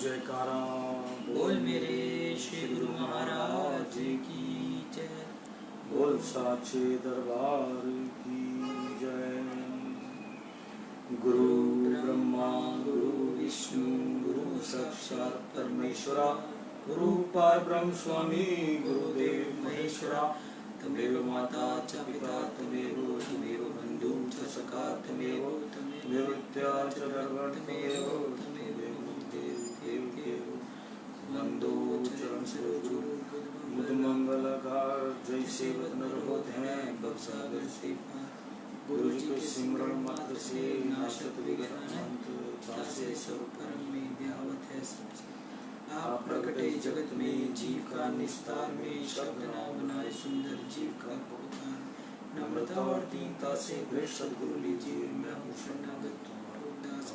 जयकारा बोल मेरे श्री गुरु महाराज की जय। बोल साचे दरबार की जय। गुरु ब्रह्मा गुरु विष्णु गुरु साक्षात परमेश्वरा गुरु परब्रह्म स्वामी गुरुदेव महेश्वरा। तमेव माता च पिता तमेव बंधु च सखा तमेव विद्या च द्रविड़ तमेव वंदो चरण सरोजो मुद मंगलकार जैसे वतन होते हैं भवसागर से गुरु जी के सिमरण मात्र से नाशक विघ्न तासे सब परम में व्यावत है सबसे। आप प्रकटे जगत में जीव का निस्तार में शब्द ना बनाए सुंदर जीव का अवतार। नम्रता और दीनता से भेंट सद्गुरु लीजिए मैं हूँ शरणागत तुम्हारो दास।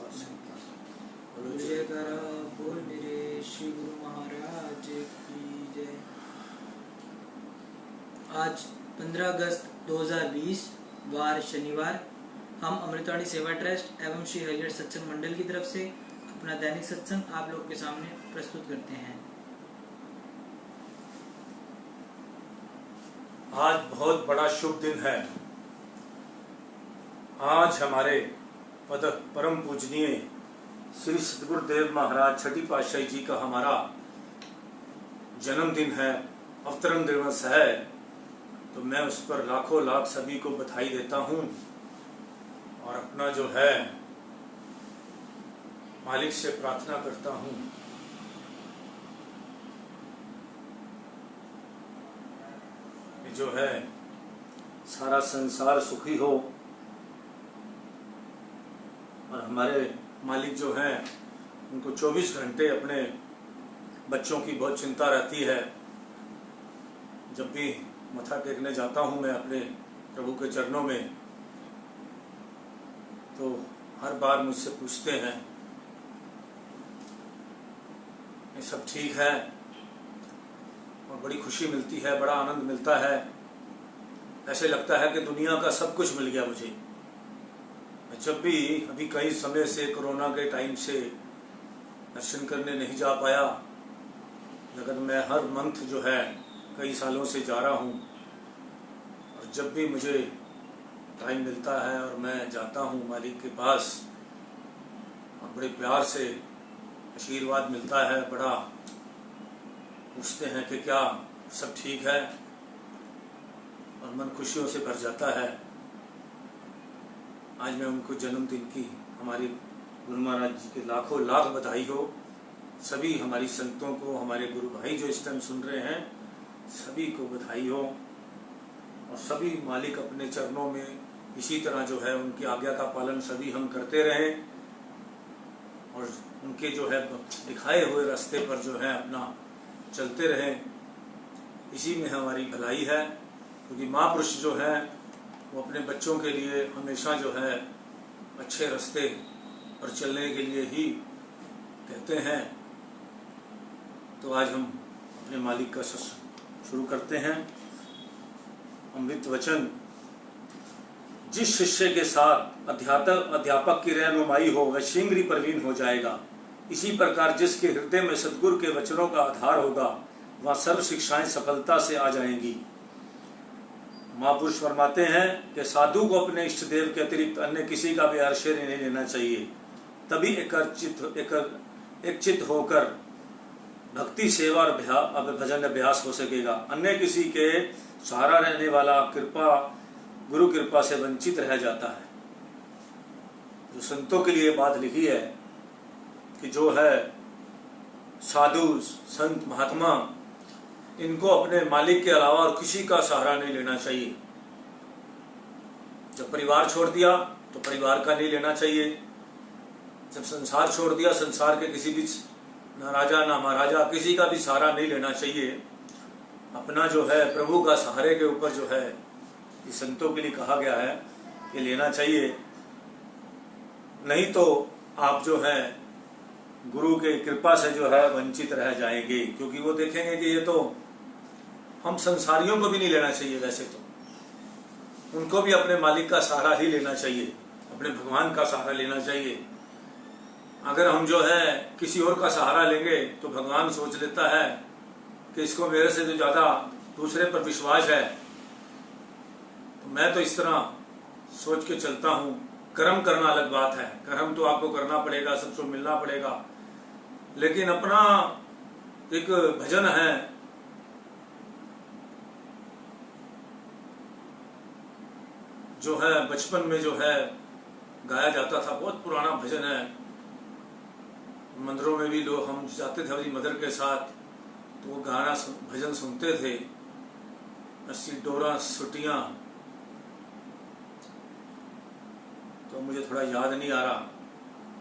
जयकारा बोल मेरे श्री गुरु महाराज की जय। आज 15 अगस्त 2020 वार शनिवार हम अमृतवाणी सेवा ट्रस्ट एवं श्री हरिहर सत्संग मंडल की तरफ से अपना दैनिक सत्संग आप लोग के सामने प्रस्तुत करते हैं। आज बहुत बड़ा शुभ दिन है। आज हमारे परम पूजनीय श्री सद्गुरुदेव महाराज छठी पातशाही जी का हमारा जन्मदिन है, अवतरण दिवस है। तो मैं उस पर लाखों लाख सभी को बधाई देता हूँ और अपना जो है मालिक से प्रार्थना करता हूँ कि जो है सारा संसार सुखी हो और हमारे मालिक जो हैं उनको 24 घंटे अपने बच्चों की बहुत चिंता रहती है। जब भी मथा टेकने जाता हूँ मैं अपने प्रभु के चरणों में, तो हर बार मुझसे पूछते हैं ये सब ठीक है, और बड़ी खुशी मिलती है, बड़ा आनंद मिलता है। ऐसे लगता है कि दुनिया का सब कुछ मिल गया मुझे। जब भी अभी कई समय से कोरोना के टाइम से दर्शन करने नहीं जा पाया, लेकिन मैं हर मंथ जो है कई सालों से जा रहा हूँ, और जब भी मुझे टाइम मिलता है और मैं जाता हूँ मालिक के पास, और बड़े प्यार से आशीर्वाद मिलता है। बड़ा पूछते हैं कि क्या सब ठीक है, और मन खुशियों से भर जाता है। आज मैं उनको जन्मदिन की हमारे गुरु महाराज जी के लाखों लाख बधाई हो। सभी हमारी संतों को, हमारे गुरु भाई जो इस टाइम सुन रहे हैं, सभी को बधाई हो। और सभी मालिक अपने चरणों में इसी तरह जो है उनकी आज्ञा का पालन सभी हम करते रहें, और उनके जो है दिखाए हुए रास्ते पर जो है अपना चलते रहें। इसी में हमारी भलाई है, क्योंकि महापुरुष जो है वो अपने बच्चों के लिए हमेशा जो है अच्छे रास्ते पर चलने के लिए ही कहते हैं। तो आज हम अपने मालिक का शुरू करते हैं। अमृत वचन। जिस शिष्य के साथ अध्यापक की रहनुमाई हो वह शीघ्र ही प्रवीण हो जाएगा। इसी प्रकार जिसके हृदय में सद्गुरु के वचनों का आधार होगा वह सर्व शिक्षाएं सफलता से आ जाएंगी। महापुरुष फरमाते हैं कि साधु को अपने इष्ट देव के अतिरिक्त अन्य किसी का भी आश्रय नहीं लेना चाहिए, तभी एक चित्त होकर भक्ति सेवा और भजन अभ्यास हो सकेगा। अन्य किसी के सहारा रहने वाला गुरु कृपा से वंचित रह जाता है। जो संतों के लिए बात लिखी है कि जो है साधु संत महात्मा, इनको अपने मालिक के अलावा और किसी का सहारा नहीं लेना चाहिए। जब परिवार छोड़ दिया तो परिवार का नहीं लेना चाहिए। जब संसार छोड़ दिया, संसार के किसी भी ना राजा ना महाराजा किसी का भी सहारा नहीं लेना चाहिए। अपना जो है प्रभु का सहारे के ऊपर जो है ये संतों के लिए कहा गया है कि लेना चाहिए। नहीं तो आप जो है गुरु के कृपा से जो है वंचित रह जाएंगे, क्योंकि वो देखेंगे कि ये तो हम संसारियों को भी नहीं लेना चाहिए। वैसे तो उनको भी अपने मालिक का सहारा ही लेना चाहिए, अपने भगवान का सहारा लेना चाहिए। अगर हम जो है किसी और का सहारा लेंगे तो भगवान सोच लेता है कि इसको मेरे से तो ज़्यादा दूसरे पर विश्वास है। तो मैं तो इस तरह सोच के चलता हूँ। कर्म करना अलग बात है, कर्म तो आपको करना पड़ेगा, सबको मिलना पड़ेगा, लेकिन अपना एक भजन है, जो है बचपन में जो है गाया जाता था, बहुत पुराना भजन है। मंदिरों में भी लोग, हम जाते थे अपनी मदर के साथ, तो वो गाना भजन सुनते थे, अस्सी डोरा सुटियाँ, तो मुझे थोड़ा याद नहीं आ रहा।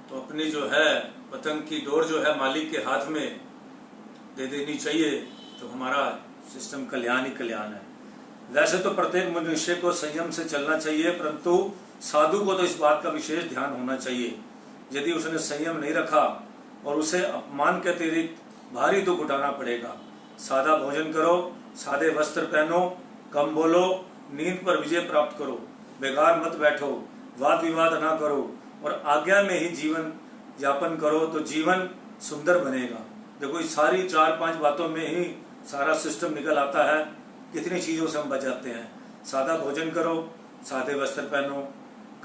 तो अपनी जो है पतंग की डोर जो है मालिक के हाथ में दे देनी चाहिए, तो हमारा सिस्टम कल्याण ही कल्याण है। वैसे तो प्रत्येक मनुष्य को संयम से चलना चाहिए, परंतु साधु को तो इस बात का विशेष ध्यान होना चाहिए। यदि उसने संयम नहीं रखा और उसे अपमान के अतिरिक्त भारी दुख उठाना पड़ेगा। सादा भोजन करो, सादे वस्त्र पहनो, कम बोलो, नींद पर विजय प्राप्त करो, बेकार मत बैठो, वाद विवाद ना करो और आज्ञा में ही जीवन यापन करो, तो जीवन सुंदर बनेगा। देखो इस सारी 4-5 बातों में ही सारा सिस्टम निकल आता है। कितनी चीज़ों से हम बच जाते हैं। सादा भोजन करो, सादे वस्त्र पहनो,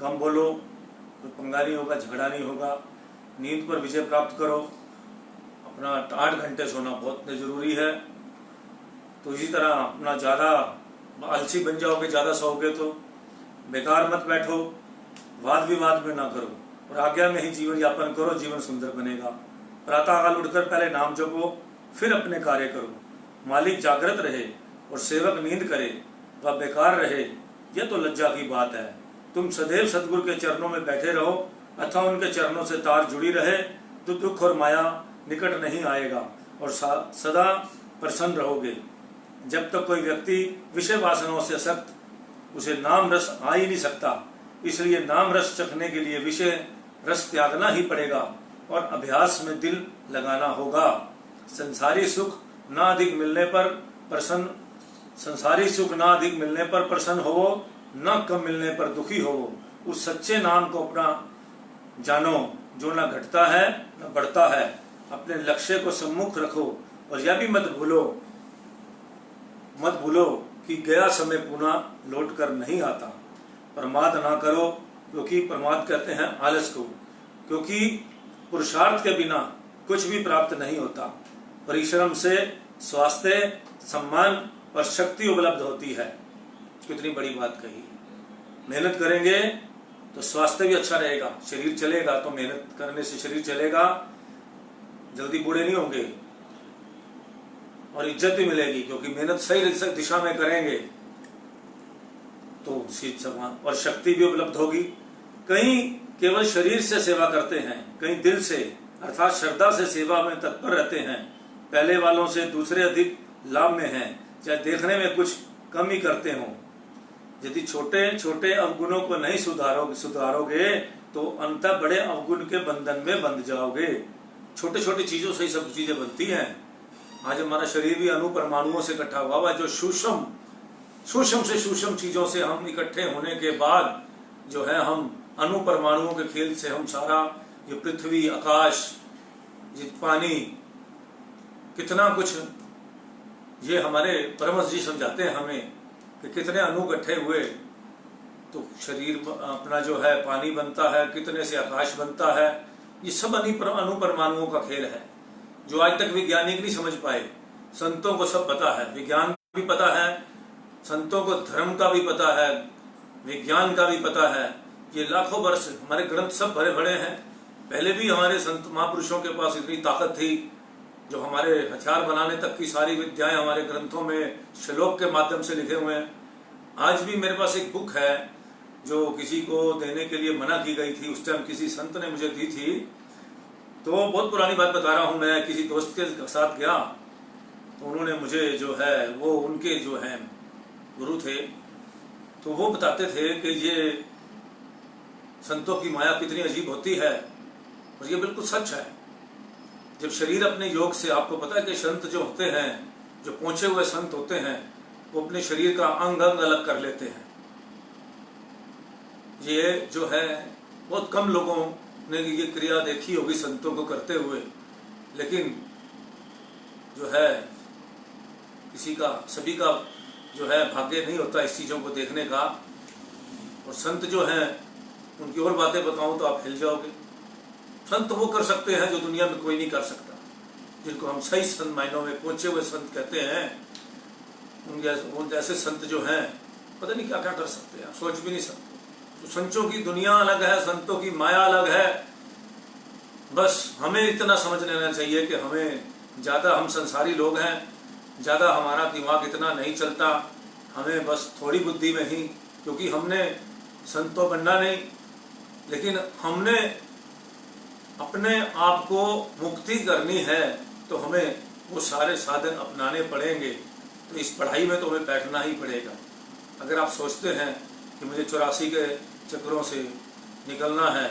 कम बोलो, तो पंगा नहीं होगा, झगड़ा नहीं होगा, नींद पर विजय प्राप्त करो, अपना 8 घंटे सोना बहुत ज़रूरी है। तो इसी तरह अपना ज़्यादा आलसी बन जाओगे, ज़्यादा सोओगे तो, बेकार मत बैठो, वाद विवाद में ना करो और आज्ञा में ही जीवन यापन करो, जीवन सुंदर बनेगा। प्रातःकाल उठकर पहले नाम जपो, फिर अपने कार्य करो। मालिक जागृत रहे और सेवक नींद करे, वह बेकार रहे, यह तो लज्जा की बात है। तुम सदैव सदगुरु के चरणों में बैठे रहो अथवा उनके चरणों से तार जुड़ी रहे, तो दुख और माया निकट नहीं आएगा और सदा प्रसन्न रहोगे। जब तक कोई व्यक्ति विषय वासनाओं से सख्त, उसे नाम रस आ ही नहीं सकता। इसलिए नाम रस चखने के लिए विषय रस त्यागना ही पड़ेगा और अभ्यास में दिल लगाना होगा। संसारी सुख ना अधिक मिलने पर प्रसन्न हो, न कम मिलने पर दुखी हो। उस सच्चे नाम को अपना जानो, जो न घटता है न बढ़ता है। अपने लक्ष्य को सम्मुख रखो और यह भी मत भूलो कि गया समय पुनः लौट कर नहीं आता। प्रमाद ना करो, क्योंकि प्रमाद कहते हैं आलस को, क्योंकि पुरुषार्थ के बिना कुछ भी प्राप्त नहीं होता। परिश्रम से स्वास्थ्य, सम्मान और शक्ति उपलब्ध होती है। कितनी बड़ी बात कही। मेहनत करेंगे तो स्वास्थ्य भी अच्छा रहेगा, शरीर चलेगा, तो मेहनत करने से शरीर चलेगा, जल्दी बूढ़े नहीं होंगे और इज्जत भी मिलेगी, क्योंकि मेहनत सही दिशा में करेंगे तो शीत सम्मान और शक्ति भी उपलब्ध होगी। कहीं केवल शरीर से सेवा करते हैं, कहीं दिल से अर्थात श्रद्धा से सेवा में तत्पर रहते हैं। पहले वालों से दूसरे अधिक लाभ में हैं, चाहे देखने में कुछ कम ही करते हों। यदि छोटे छोटे अवगुणों को नहीं सुधारोगे तो अंततः बड़े अवगुण के बंधन में बंध जाओगे। छोटे छोटी चीजों से ही सब चीजें बनती हैं। आज हमारा शरीर भी अणु परमाणुओं से इकट्ठा हुआ है, जो सूक्ष्म से सूक्ष्म चीजों से हम इकट्ठे होने के बाद जो है हम अणु परमाणुओं के खेल से हम सारा ये पृथ्वी, आकाश, ये पानी, कितना कुछ ये हमारे परमहंस जी समझाते हैं हमें कि कितने अणु इकट्ठे हुए तो शरीर अपना जो है पानी बनता है, कितने से आकाश बनता है। ये सब अणु परमाणुओं का खेल है, जो आज तक वैज्ञानिक नहीं समझ पाए। संतों को सब पता है, विज्ञान भी पता है, संतों को धर्म का भी पता है, विज्ञान का भी पता है। ये लाखों वर्ष हमारे ग्रंथ सब भरे भरे हैं। पहले भी हमारे संत महापुरुषों के पास इतनी ताकत थी, जो हमारे हथियार बनाने तक की सारी विद्याएं हमारे ग्रंथों में श्लोक के माध्यम से लिखे हुए हैं। आज भी मेरे पास एक बुक है जो किसी को देने के लिए मना की गई थी, उस टाइम किसी संत ने मुझे दी थी। तो बहुत पुरानी बात बता रहा हूँ, मैं किसी दोस्त के साथ गया तो उन्होंने मुझे जो है, वो उनके जो है गुरु थे, तो वो बताते थे कि ये संतों की माया कितनी अजीब होती है, और ये बिल्कुल सच है। जब शरीर अपने योग से, आपको पता है कि संत जो होते हैं, जो पहुंचे हुए संत होते हैं, वो अपने शरीर का अंग अलग कर लेते हैं। ये जो है बहुत कम लोगों ने ये क्रिया देखी होगी संतों को करते हुए, लेकिन जो है किसी का, सभी का जो है भाग्य नहीं होता इस चीज़ों को देखने का। और संत जो हैं उनकी और बातें बताऊं तो आप हिल जाओगे। संत वो कर सकते हैं जो दुनिया में कोई नहीं कर सकता, जिनको हम सही संत मायनों में पहुंचे हुए संत कहते हैं। उन जैसे संत जो हैं पता नहीं क्या क्या कर सकते हैं, सोच भी नहीं सकते। तो संतों की दुनिया अलग है, संतों की माया अलग है। बस हमें इतना समझ लेना चाहिए कि हमें ज़्यादा, हम संसारी लोग हैं, ज़्यादा हमारा दिमाग इतना नहीं चलता, हमें बस थोड़ी बुद्धि में ही, क्योंकि हमने संतों बनना नहीं, लेकिन हमने अपने आप को मुक्ति करनी है तो हमें वो सारे साधन अपनाने पड़ेंगे। तो इस पढ़ाई में तो हमें बैठना ही पड़ेगा। अगर आप सोचते हैं कि मुझे 84 के चक्रों से निकलना है,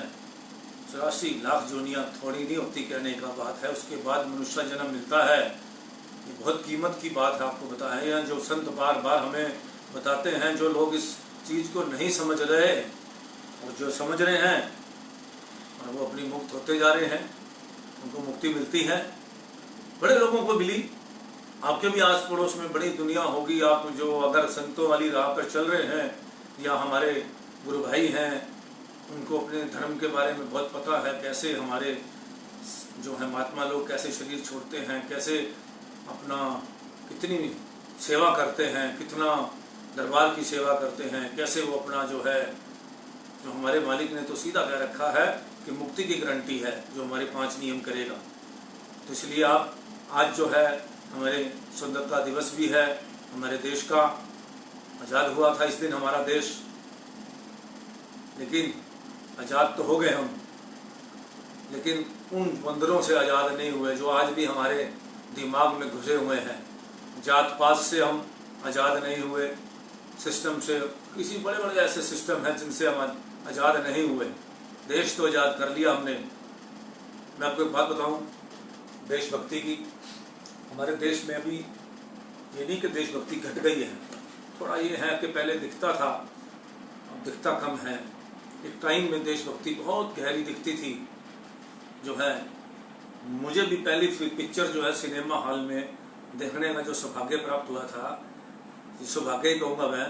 84 लाख जोनियाँ थोड़ी नहीं होती कहने का बात है, उसके बाद मनुष्य जन्म मिलता है, ये बहुत कीमत की बात है। आपको बताया है, जो संत बार बार हमें बताते हैं, जो लोग इस चीज़ को नहीं समझ रहे और जो समझ रहे हैं और वो अपनी मुक्त होते जा रहे हैं, उनको मुक्ति मिलती है। बड़े लोगों को मिली, आपके भी आस पड़ोस में बड़ी दुनिया होगी। आप जो अगर संतों वाली राह पर चल रहे हैं या हमारे गुरु भाई हैं, उनको अपने धर्म के बारे में बहुत पता है, कैसे हमारे जो है महात्मा लोग कैसे शरीर छोड़ते हैं, कैसे अपना कितनी सेवा करते हैं, कितना दरबार की सेवा करते हैं, कैसे वो अपना जो है, जो हमारे मालिक ने तो सीधा कह रखा है कि मुक्ति की गारंटी है जो हमारे 5 नियम करेगा। तो इसलिए आप आज जो है हमारे स्वतंत्रता दिवस भी है, हमारे देश का आज़ाद हुआ था इस दिन हमारा देश, लेकिन आज़ाद तो हो गए हम, लेकिन उन बंदरों से आज़ाद नहीं हुए जो आज भी हमारे दिमाग में घुसे हुए हैं। जात पात से हम आज़ाद नहीं हुए, सिस्टम से, किसी बड़े बड़े ऐसे सिस्टम हैं जिनसे हम आज़ाद नहीं हुए। देश तो आज़ाद कर लिया हमने। मैं आपको एक बात बताऊं देशभक्ति की। हमारे देश में अभी ये नहीं कि देशभक्ति घट गई है, थोड़ा ये है कि पहले दिखता था, अब दिखता कम है। एक टाइम में देशभक्ति बहुत गहरी दिखती थी। जो है मुझे भी पहली पिक्चर जो है सिनेमा हॉल में देखने का जो सौभाग्य प्राप्त हुआ था, सौभाग्य ही कहूँगा मैं,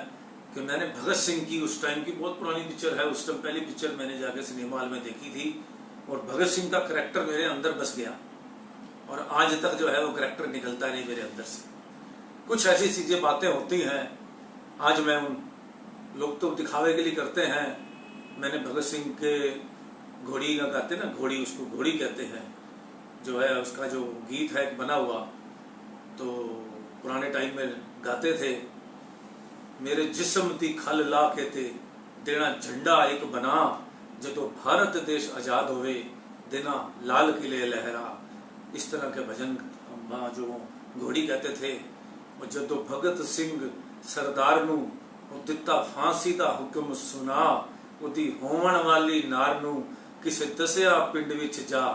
कि मैंने भगत सिंह की, उस टाइम की बहुत पुरानी पिक्चर है, उस टाइम पहली पिक्चर मैंने जाके सिनेमा हॉल में देखी थी और भगत सिंह का करैक्टर मेरे अंदर बस गया और आज तक जो है वो करैक्टर निकलता नहीं मेरे अंदर से। कुछ ऐसी चीज़ें बातें होती हैं, आज मैं उन लोग तो दिखावे के लिए करते हैं। मैंने भगत सिंह के घोड़ी का गाते ना, घोड़ी, उसको घोड़ी कहते हैं, जो है उसका जो गीत है बना हुआ, तो पुराने टाइम में गाते थे। मेरे जिस्म दी खल ला के ते देना झंडा एक बना, जदों भारत देश आज़ाद होवे देना लाल किले लहरा। इस तरह के भजन जो घोड़ी कहते थे। और जदों भगत सिंह सरदार नू दिता फांसी दा हुक्म सुना, उदी होवन वाली नार नू किसे दसिया पिंड विच जा।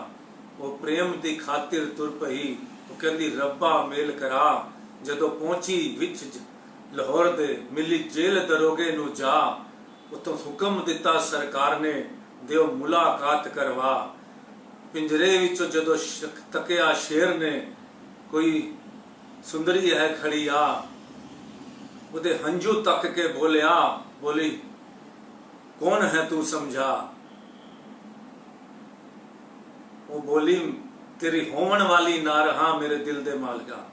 वो प्रेम दी खातिर तुर पई, वो कहंदी रब्बा मेल करा। जदों पहुंची विच लाहौर दे मिली जेल दरोगे नू जा। उतों हुक्म दिता सरकार ने दिओ मुलाकात करवा। पिंजरे विचों जदों तकिया शेर ने, कोई सुंदरी है खड़ी आ। उदे हंजू तक के बोलिया, बोली कौन है तू समझा। वो बोली तेरी होवन वाली ना रहा मेरे दिल दे मालका।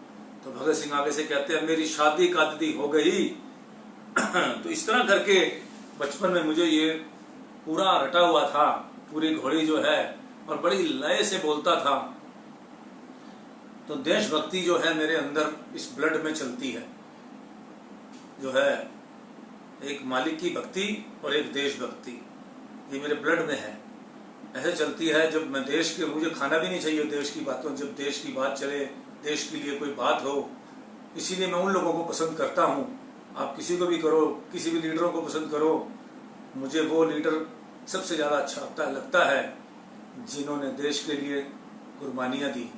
तो भगत सिंह आगे से कहते हैं मेरी शादी कद दी हो गई। तो इस तरह करके बचपन में मुझे ये पूरा रटा हुआ था, पूरी घोड़ी जो है, और बड़ी लय से बोलता था। तो देशभक्ति जो है मेरे अंदर इस ब्लड में चलती है, जो है एक मालिक की भक्ति और एक देशभक्ति, ये मेरे ब्लड में है, ऐसे चलती है। जब मैं देश के, मुझे खाना भी नहीं चाहिए देश की बातों, जब देश की बात चले, देश के लिए कोई बात हो, इसीलिए मैं उन लोगों को पसंद करता हूँ। आप किसी को भी करो, किसी भी लीडरों को पसंद करो, मुझे वो लीडर सबसे ज़्यादा अच्छा लगता है जिन्होंने देश के लिए कुर्बानियाँ दी।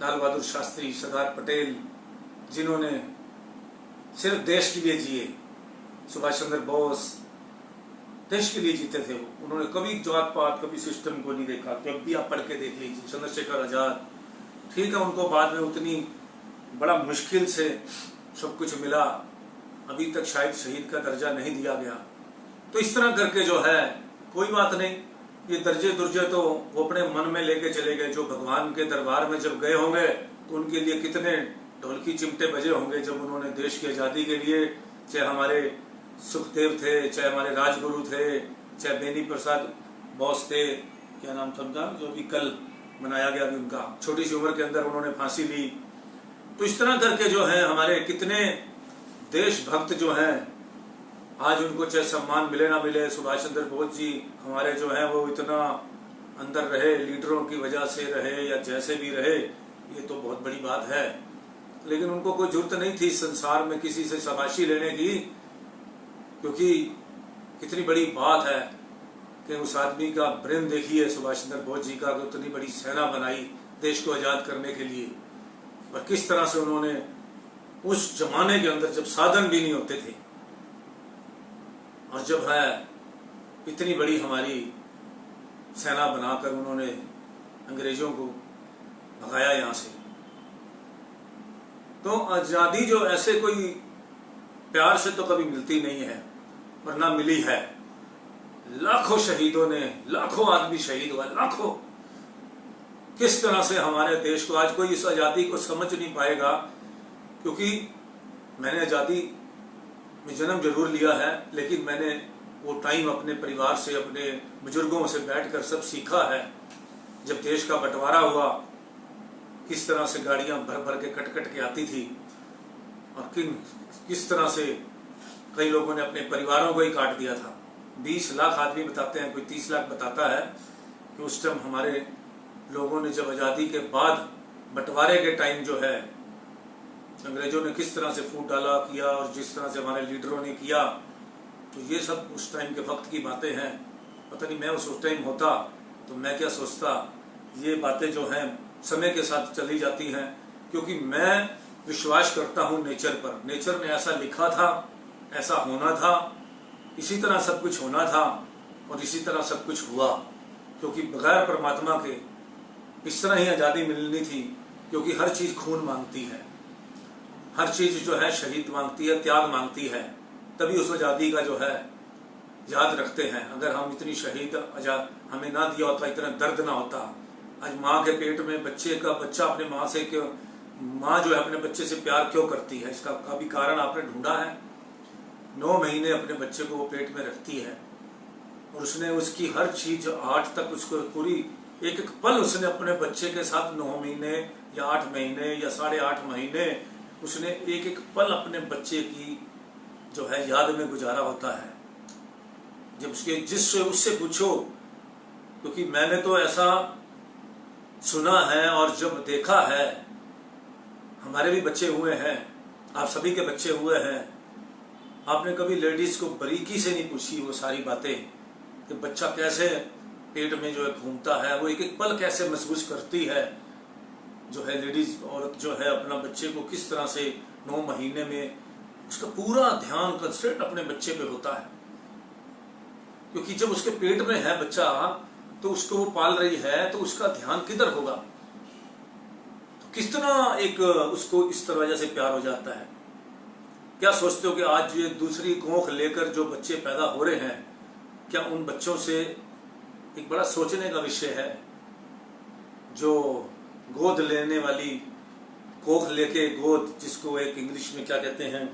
लाल बहादुर शास्त्री, सरदार पटेल, जिन्होंने सिर्फ देश के लिए जिए, सुभाष चंद्र बोस, देश के लिए जीते थे वो। उन्होंने कभी जात पात, कभी सिस्टम को नहीं देखा। जब भी आप पढ़ के देख लीजिए, चंद्रशेखर आजाद, ठीक है, उनको बाद में उतनी बड़ा मुश्किल से सब कुछ मिला, अभी तक शायद शहीद का दर्जा नहीं दिया गया। तो इस तरह करके जो है, कोई बात नहीं, ये दर्जे दुर्जे तो वो अपने मन में लेके चले गए। जो भगवान के दरबार में जब गए होंगे तो उनके लिए कितने ढोलकी चिमटे बजे होंगे जब उन्होंने देश की आज़ादी के लिए, चाहे हमारे सुखदेव थे, चाहे हमारे राजगुरु थे, चाहे बेनी प्रसाद बोस थे, क्या नाम था उनका, जो भी कल मनाया गया भी उनका, छोटी सी उम्र के अंदर उन्होंने फांसी ली। तो इस तरह करके जो है हमारे कितने देशभक्त जो हैं, आज उनको चाहे सम्मान मिले ना मिले, सुभाष चंद्र बोस जी हमारे जो हैं वो इतना अंदर रहे, लीडरों की वजह से रहे या जैसे भी रहे, ये तो बहुत बड़ी बात है। लेकिन उनको कोई जरूरत नहीं थी संसार में किसी से शाबाशी लेने की, क्योंकि कितनी बड़ी बात है कि उस आदमी का ब्रेन देखिए, सुभाष चंद्र बोस जी का, उतनी बड़ी सेना बनाई देश को आज़ाद करने के लिए, और किस तरह से उन्होंने उस जमाने के अंदर जब साधन भी नहीं होते थे, और जब है इतनी बड़ी हमारी सेना बनाकर उन्होंने अंग्रेजों को भगाया यहाँ से। तो आज़ादी जो ऐसे कोई प्यार से तो कभी मिलती नहीं है, और ना मिली है। लाखों शहीदों ने, लाखों आदमी शहीद हुआ, लाखों। किस तरह से हमारे देश को, आज कोई इस आज़ादी को समझ नहीं पाएगा, क्योंकि मैंने आज़ादी में जन्म जरूर लिया है, लेकिन मैंने वो टाइम अपने परिवार से, अपने बुजुर्गों से बैठकर सब सीखा है। जब देश का बंटवारा हुआ, किस तरह से गाड़ियां भर भर के कट कट के आती थी, और किस तरह से कई लोगों ने अपने परिवारों को ही काट दिया था। 20 लाख आदमी बताते हैं, कोई 30 लाख बताता है कि उस टाइम हमारे लोगों ने जब आज़ादी के बाद बंटवारे के टाइम जो है अंग्रेजों ने किस तरह से फूट डाला किया, और जिस तरह से हमारे लीडरों ने किया, तो ये सब उस टाइम के वक्त की बातें हैं। पता नहीं मैं उस टाइम होता तो मैं क्या सोचता। ये बातें जो हैं समय के साथ चली जाती हैं, क्योंकि मैं विश्वास करता हूँ नेचर पर। नेचर ने ऐसा लिखा था, ऐसा होना था, इसी तरह सब कुछ होना था, और इसी तरह सब कुछ हुआ। क्योंकि बगैर परमात्मा के इस तरह ही आज़ादी मिलनी थी, क्योंकि हर चीज़ खून मांगती है, हर चीज़ जो है शहीद मांगती है, त्याग मांगती है, तभी उस आज़ादी का जो है याद रखते हैं। अगर हम इतनी शहीद हमें ना दिया होता, इतना दर्द ना होता। आज माँ के पेट में बच्चा अपने माँ से क्यों, माँ जो है अपने बच्चे से प्यार क्यों करती है, इसका कभी कारण आपने ढूंढा है? 9 महीने अपने बच्चे को वो पेट में रखती है, और उसने उसकी हर चीज 8 तक उसको पूरी एक एक पल उसने अपने बच्चे के साथ 9 महीने या 8 महीने या 8.5 महीने उसने एक एक पल अपने बच्चे की जो है याद में गुजारा होता है। जब उससे पूछो, क्योंकि मैंने तो ऐसा सुना है और जब देखा है, हमारे भी बच्चे हुए हैं, आप सभी के बच्चे हुए हैं। आपने कभी लेडीज को बारीकी से नहीं पूछी वो सारी बातें कि बच्चा कैसे पेट में जो है घूमता है, वो एक एक पल कैसे महसूस करती है, जो है लेडीज औरत जो है अपना बच्चे को किस तरह से 9 महीने में उसका पूरा ध्यान कंसंट्रेट अपने बच्चे पे होता है। क्योंकि जब उसके पेट में है बच्चा तो उसको वो पाल रही है, तो उसका ध्यान किधर होगा, तो किस तरह एक उसको इस तरह से प्यार हो जाता है। क्या सोचते हो कि आज ये दूसरी कोख लेकर जो बच्चे पैदा हो रहे हैं, क्या उन बच्चों से एक बड़ा सोचने का विषय है। जो गोद लेने वाली कोख लेके, गोद जिसको एक इंग्लिश में क्या कहते हैं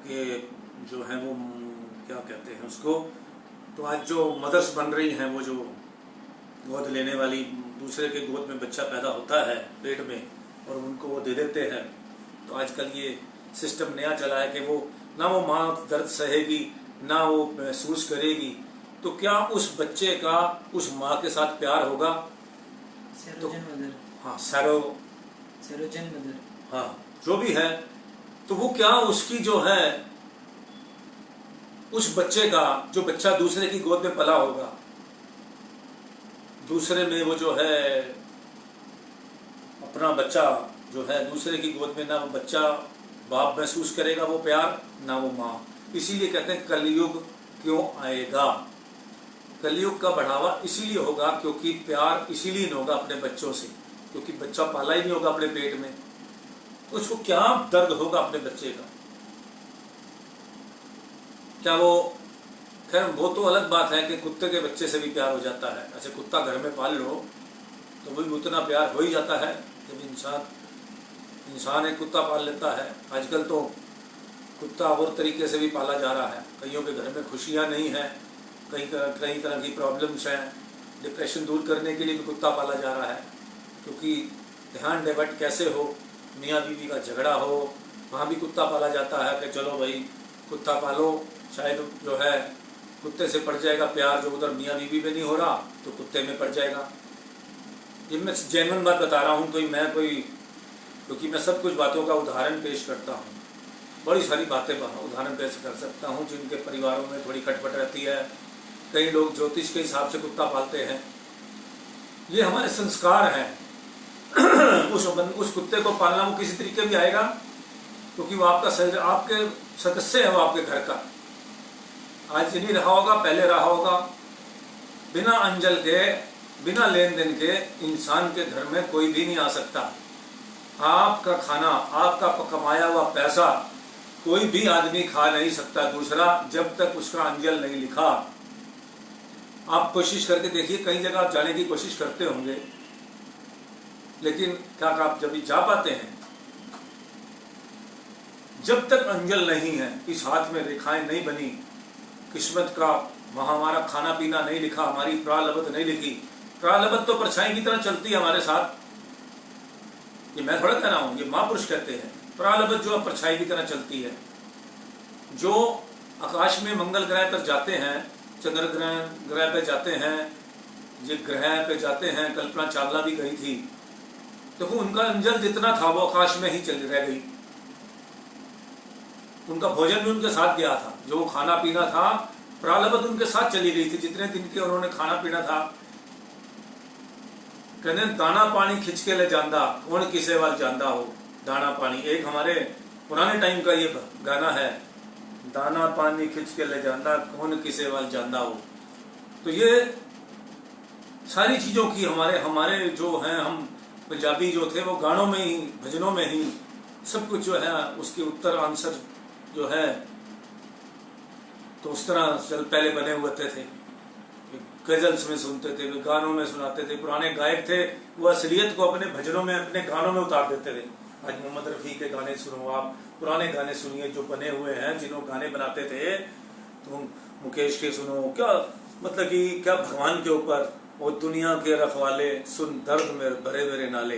कि जो है वो क्या कहते हैं उसको, तो आज जो मदर्स बन रही हैं, वो जो गोद लेने वाली, दूसरे के गोद में बच्चा पैदा होता है पेट में और उनको वो दे देते हैं। तो आजकल ये सिस्टम नया चला है कि वो ना वो माँ दर्द सहेगी ना वो महसूस करेगी, तो क्या उस बच्चे का उस माँ के साथ प्यार होगा? तो मदर, हाँ सरोजन मदर, हाँ जो भी है, तो वो क्या उसकी जो है उस बच्चे का, जो बच्चा दूसरे की गोद में पला होगा, दूसरे में वो जो है अपना बच्चा जो है दूसरे की गोद में, ना वो बच्चा बाप महसूस करेगा वो प्यार, ना वो माँ। इसीलिए कहते हैं कलयुग क्यों आएगा? कलयुग का बढ़ावा इसीलिए होगा क्योंकि प्यार इसीलिए नहीं होगा अपने बच्चों से, क्योंकि बच्चा पाला ही नहीं होगा अपने पेट में, तो उसको क्या दर्द होगा अपने बच्चे का? क्या वो, खैर वो तो अलग बात है कि कुत्ते के बच्चे से भी प्यार हो जाता है। ऐसे कुत्ता घर में पाल लो तो वो भी उतना प्यार हो ही जाता है जब इंसान एक कुत्ता पाल लेता है। आजकल तो कुत्ता और तरीके से भी पाला जा रहा है। कईयों के घर में खुशियाँ नहीं हैं, कई तरह की प्रॉब्लम्स हैं, डिप्रेशन दूर करने के लिए भी कुत्ता पाला जा रहा है, क्योंकि ध्यान डाइवर्ट कैसे हो, मियाँ बीवी का झगड़ा हो, वहाँ भी कुत्ता पाला जाता है कि चलो भाई कुत्ता पालो, शायद जो है कुत्ते से पड़ जाएगा प्यार, जो उधर मियाँ बीवी में नहीं हो रहा तो कुत्ते में पड़ जाएगा। ये मैं जेन्युइन बात बता रहा हूँ, क्योंकि मैं सब कुछ बातों का उदाहरण पेश करता हूँ। बड़ी सारी बातें उदाहरण पेश कर सकता हूँ जिनके परिवारों में थोड़ी खटपट रहती है। कई लोग ज्योतिष के हिसाब से कुत्ता पालते हैं। ये हमारे संस्कार हैं। उस कुत्ते को पालना वो किसी तरीके भी आएगा, क्योंकि वो आपके सदस्य है, वो आपके घर का। आज नहीं रहा होगा, पहले रहा होगा। बिना अंजल के, बिना लेन देन के इंसान के घर में कोई भी नहीं आ सकता। आपका खाना, आपका कमाया हुआ पैसा कोई भी आदमी खा नहीं सकता दूसरा, जब तक उसका अंजल नहीं लिखा। आप कोशिश करके देखिए, कई जगह आप जाने की कोशिश करते होंगे, लेकिन क्या आप जब भी जा पाते हैं? जब तक अंजल नहीं है, इस हाथ में रेखाएं नहीं बनी, किस्मत का वहां हमारा खाना पीना नहीं लिखा, हमारी प्रालब्ध नहीं लिखी। प्रालब्ध तो परछाई की तरह चलती है हमारे साथ। ये मैं थोड़ा कह रहा हूं, ये महापुरुष कहते हैं। प्रालब्ध जो परछाई की तरह चलती है। जो आकाश में मंगल ग्रह पर जाते हैं, चंद्र ग्रह पे जाते हैं, जो ग्रह पे जाते हैं, कल्पना चावला भी गई थी, तो उनका अंजल जितना था वो आकाश में ही चल रह गई। उनका भोजन भी उनके साथ गया था, जो खाना पीना था प्रालब्ध उनके साथ चली गई थी। जितने दिन के उन्होंने खाना पीना था, कहते दाना पानी खिंच के ले जांदा, कौन किसे वाल जांदा हो। दाना पानी एक हमारे पुराने टाइम का ये गाना है, दाना पानी खिंच के ले जांदा, कौन किसे वाल जांदा हो। तो ये सारी चीजों की हमारे जो हैं, हम पंजाबी जो थे वो गानों में ही, भजनों में ही सब कुछ जो है उसके उत्तर आंसर जो है तो उस तरह चल पहले बने हुए थे। गजल्स में सुनते थे, गानों में सुनाते थे। पुराने गायक थे, वो असलियत को अपने भजनों में, अपने गानों में उतार देते थे। आज मोहम्मद रफ़ी के गाने सुनो, आप पुराने गाने सुनिए जो बने हुए हैं, जिन्हों गाने बनाते थे, तो मुकेश के सुनो, क्या मतलब कि क्या भगवान के ऊपर, वो दुनिया के रखवाले सुन दर्द में भरे भरे नाले।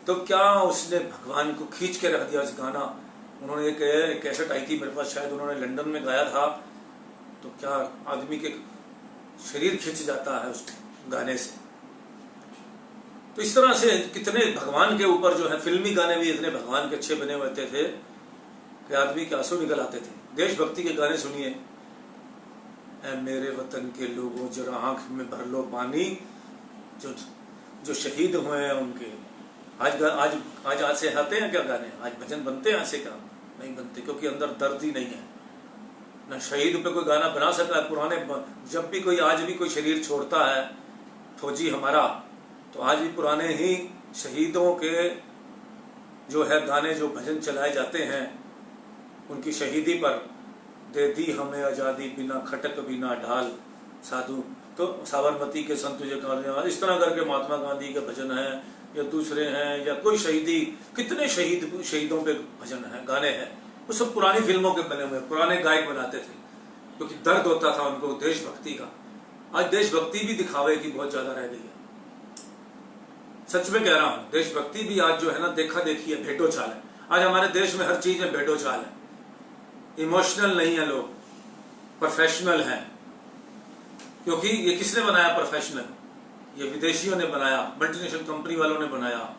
तो क्या उसने भगवान को खींच के रख दिया इस गाना। उन्होंने एक कैसेट आई थी मेरे पास, शायद उन्होंने लंदन में गाया था, तो क्या आदमी के शरीर खिंच जाता है उस गाने से। तो इस तरह से कितने भगवान के ऊपर जो है, फिल्मी गाने भी इतने भगवान के अच्छे बने होते थे कि आदमी के आंसू निकल आते थे। देशभक्ति के गाने सुनिए, ऐ मेरे वतन के लोगों जरा आंख में भर लो पानी, जो शहीद हुए हैं उनके। आज से आते हैं क्या गाने? आज भजन बनते हैं ऐसे? क्या नहीं बनते, क्योंकि अंदर दर्द ही नहीं है। न शहीद पे कोई गाना बना सका है। पुराने जब भी कोई, आज भी कोई शरीर छोड़ता है फौजी हमारा, तो आज भी पुराने ही शहीदों के जो है गाने, जो भजन चलाए जाते हैं उनकी शहीदी पर। दे दी हमें आज़ादी बिना खटक बिना ढाल साधु, तो साबरमती के संत तुझे करने, इस तरह करके महात्मा गांधी के भजन हैं, या दूसरे हैं, या कोई शहीदी, कितने शहीदों पे भजन है, गाने हैं। वो सब पुरानी फिल्मों के बने हुए, पुराने गायक बनाते थे, क्योंकि दर्द होता था उनको देशभक्ति का। आज देशभक्ति भी दिखावे की बहुत ज्यादा रह गई है। सच में कह रहा हूं, देशभक्ति भी आज जो है ना, देखा देखी है, भेटो चाल है। आज हमारे देश में हर चीज में भेटो चाल है। इमोशनल नहीं है लोग, प्रोफेशनल हैं। क्योंकि ये किसने बनाया प्रोफेशनल? ये विदेशियों ने बनाया, मल्टीनेशनल कंपनी वालों ने बनाया।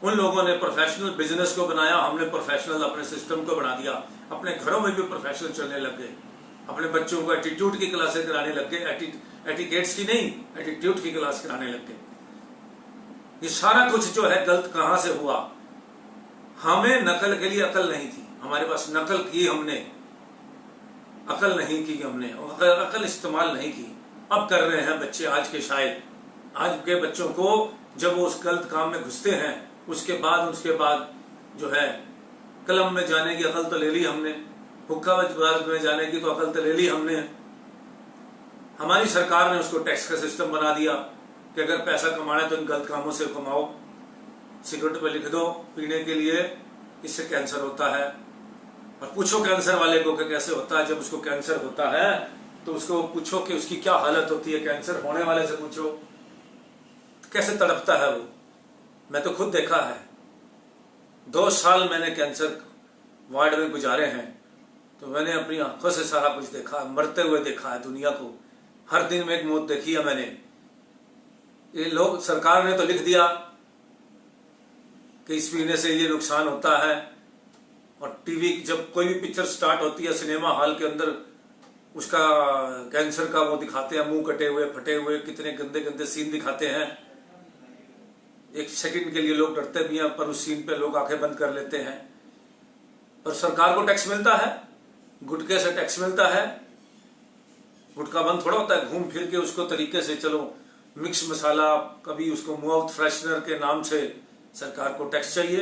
उन लोगों ने प्रोफेशनल बिजनेस को बनाया, हमने प्रोफेशनल अपने सिस्टम को बना दिया। अपने घरों में भी प्रोफेशनल चलने लग गए। अपने बच्चों को एटीट्यूड की क्लासेस कराने लग गए, एटिकेट्स की नहीं, एटीट्यूड की क्लास कराने लग गए। ये सारा कुछ जो है गलत कहां से हुआ? हमें नकल के लिए अकल नहीं थी, हमारे पास नकल की हमने। अकल नहीं की हमने, अकल इस्तेमाल नहीं की। अब कर रहे हैं बच्चे आज के, शायद आज के बच्चों को जब वो उस गलत काम में घुसते हैं उसके बाद जो है कलम में जाने की अकल तो ले ली हमने, हुक्का में जाने की तो अकल तो ले ली हमने। हमारी सरकार ने उसको टैक्स का सिस्टम बना दिया कि अगर पैसा कमाना है तो इन गलत कामों से कमाओ। सिगरेट पे लिख दो पीने के लिए, इससे कैंसर होता है। और पूछो कैंसर वाले को कि कैसे होता है। जब उसको कैंसर होता है तो उसको पूछो कि उसकी क्या हालत होती है, कैंसर होने वाले से पूछो कैसे तड़पता है वो। मैं तो खुद देखा है, 2 साल मैंने कैंसर वार्ड में गुजारे हैं, तो मैंने अपनी आंखों से सारा कुछ देखा, मरते हुए देखा है दुनिया को। हर दिन में एक मौत देखी है मैंने। ये लोग, सरकार ने तो लिख दिया कि इस पीने से ये नुकसान होता है, और टीवी जब कोई भी पिक्चर स्टार्ट होती है सिनेमा हॉल के अंदर उसका कैंसर का वो दिखाते हैं, मुंह कटे हुए फटे हुए, कितने गंदे गंदे सीन दिखाते हैं। एक सेकंड के लिए लोग डरते भी हैं, पर उस सीन पे लोग आंखें बंद कर लेते हैं। और सरकार को टैक्स मिलता है, गुटखे से टैक्स मिलता है। गुटखा बंद थोड़ा होता है, घूम फिर के उसको तरीके से चलो मिक्स मसाला, कभी उसको माउथ फ्रेशनर के नाम से सरकार को टैक्स चाहिए,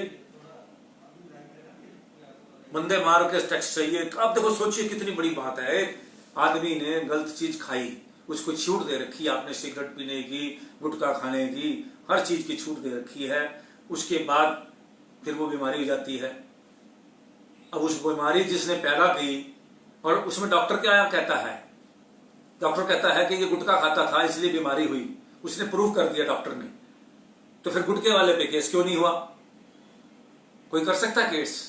बंदे मार के टैक्स चाहिए। आप देखो, सोचिए कितनी बड़ी बात है। एक आदमी ने गलत चीज खाई, उसको छूट दे रखी है आपने, सिगरेट पीने की, गुटखा खाने की, हर चीज की छूट दे रखी है। उसके बाद फिर वो बीमारी हो जाती है। अब उस बीमारी जिसने पैदा की, और उसमें डॉक्टर क्या कहता है, डॉक्टर कहता है कि ये गुटखा खाता था इसलिए बीमारी हुई, उसने प्रूव कर दिया डॉक्टर ने। तो फिर गुटखे वाले पे केस क्यों नहीं हुआ? कोई कर सकता केस?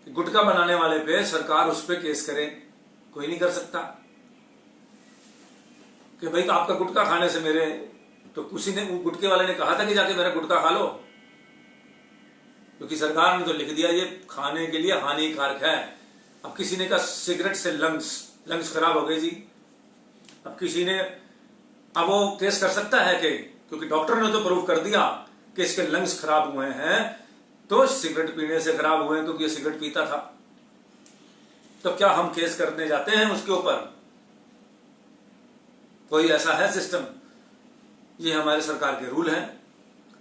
गुटखा बनाने वाले पे सरकार उस पे केस करे, कोई नहीं कर सकता कि भाई आपका गुटखा खाने से मेरे, तो किसी ने, गुटखे वाले ने कहा था कि जाके मेरा गुटखा खा लो, क्योंकि सरकार ने तो लिख दिया ये खाने के लिए हानिकारक है। अब किसी ने कहा सिगरेट से लंग्स खराब हो गए जी। अब किसी ने, अब वो केस कर सकता है कि, क्योंकि डॉक्टर ने तो प्रूव कर दिया कि इसके लंग्स खराब हुए हैं, तो सिगरेट पीने से खराब हुए क्योंकि ये सिगरेट पीता था। तो क्या हम केस करने जाते हैं उसके ऊपर? कोई ऐसा है सिस्टम? ये हमारे सरकार के रूल हैं,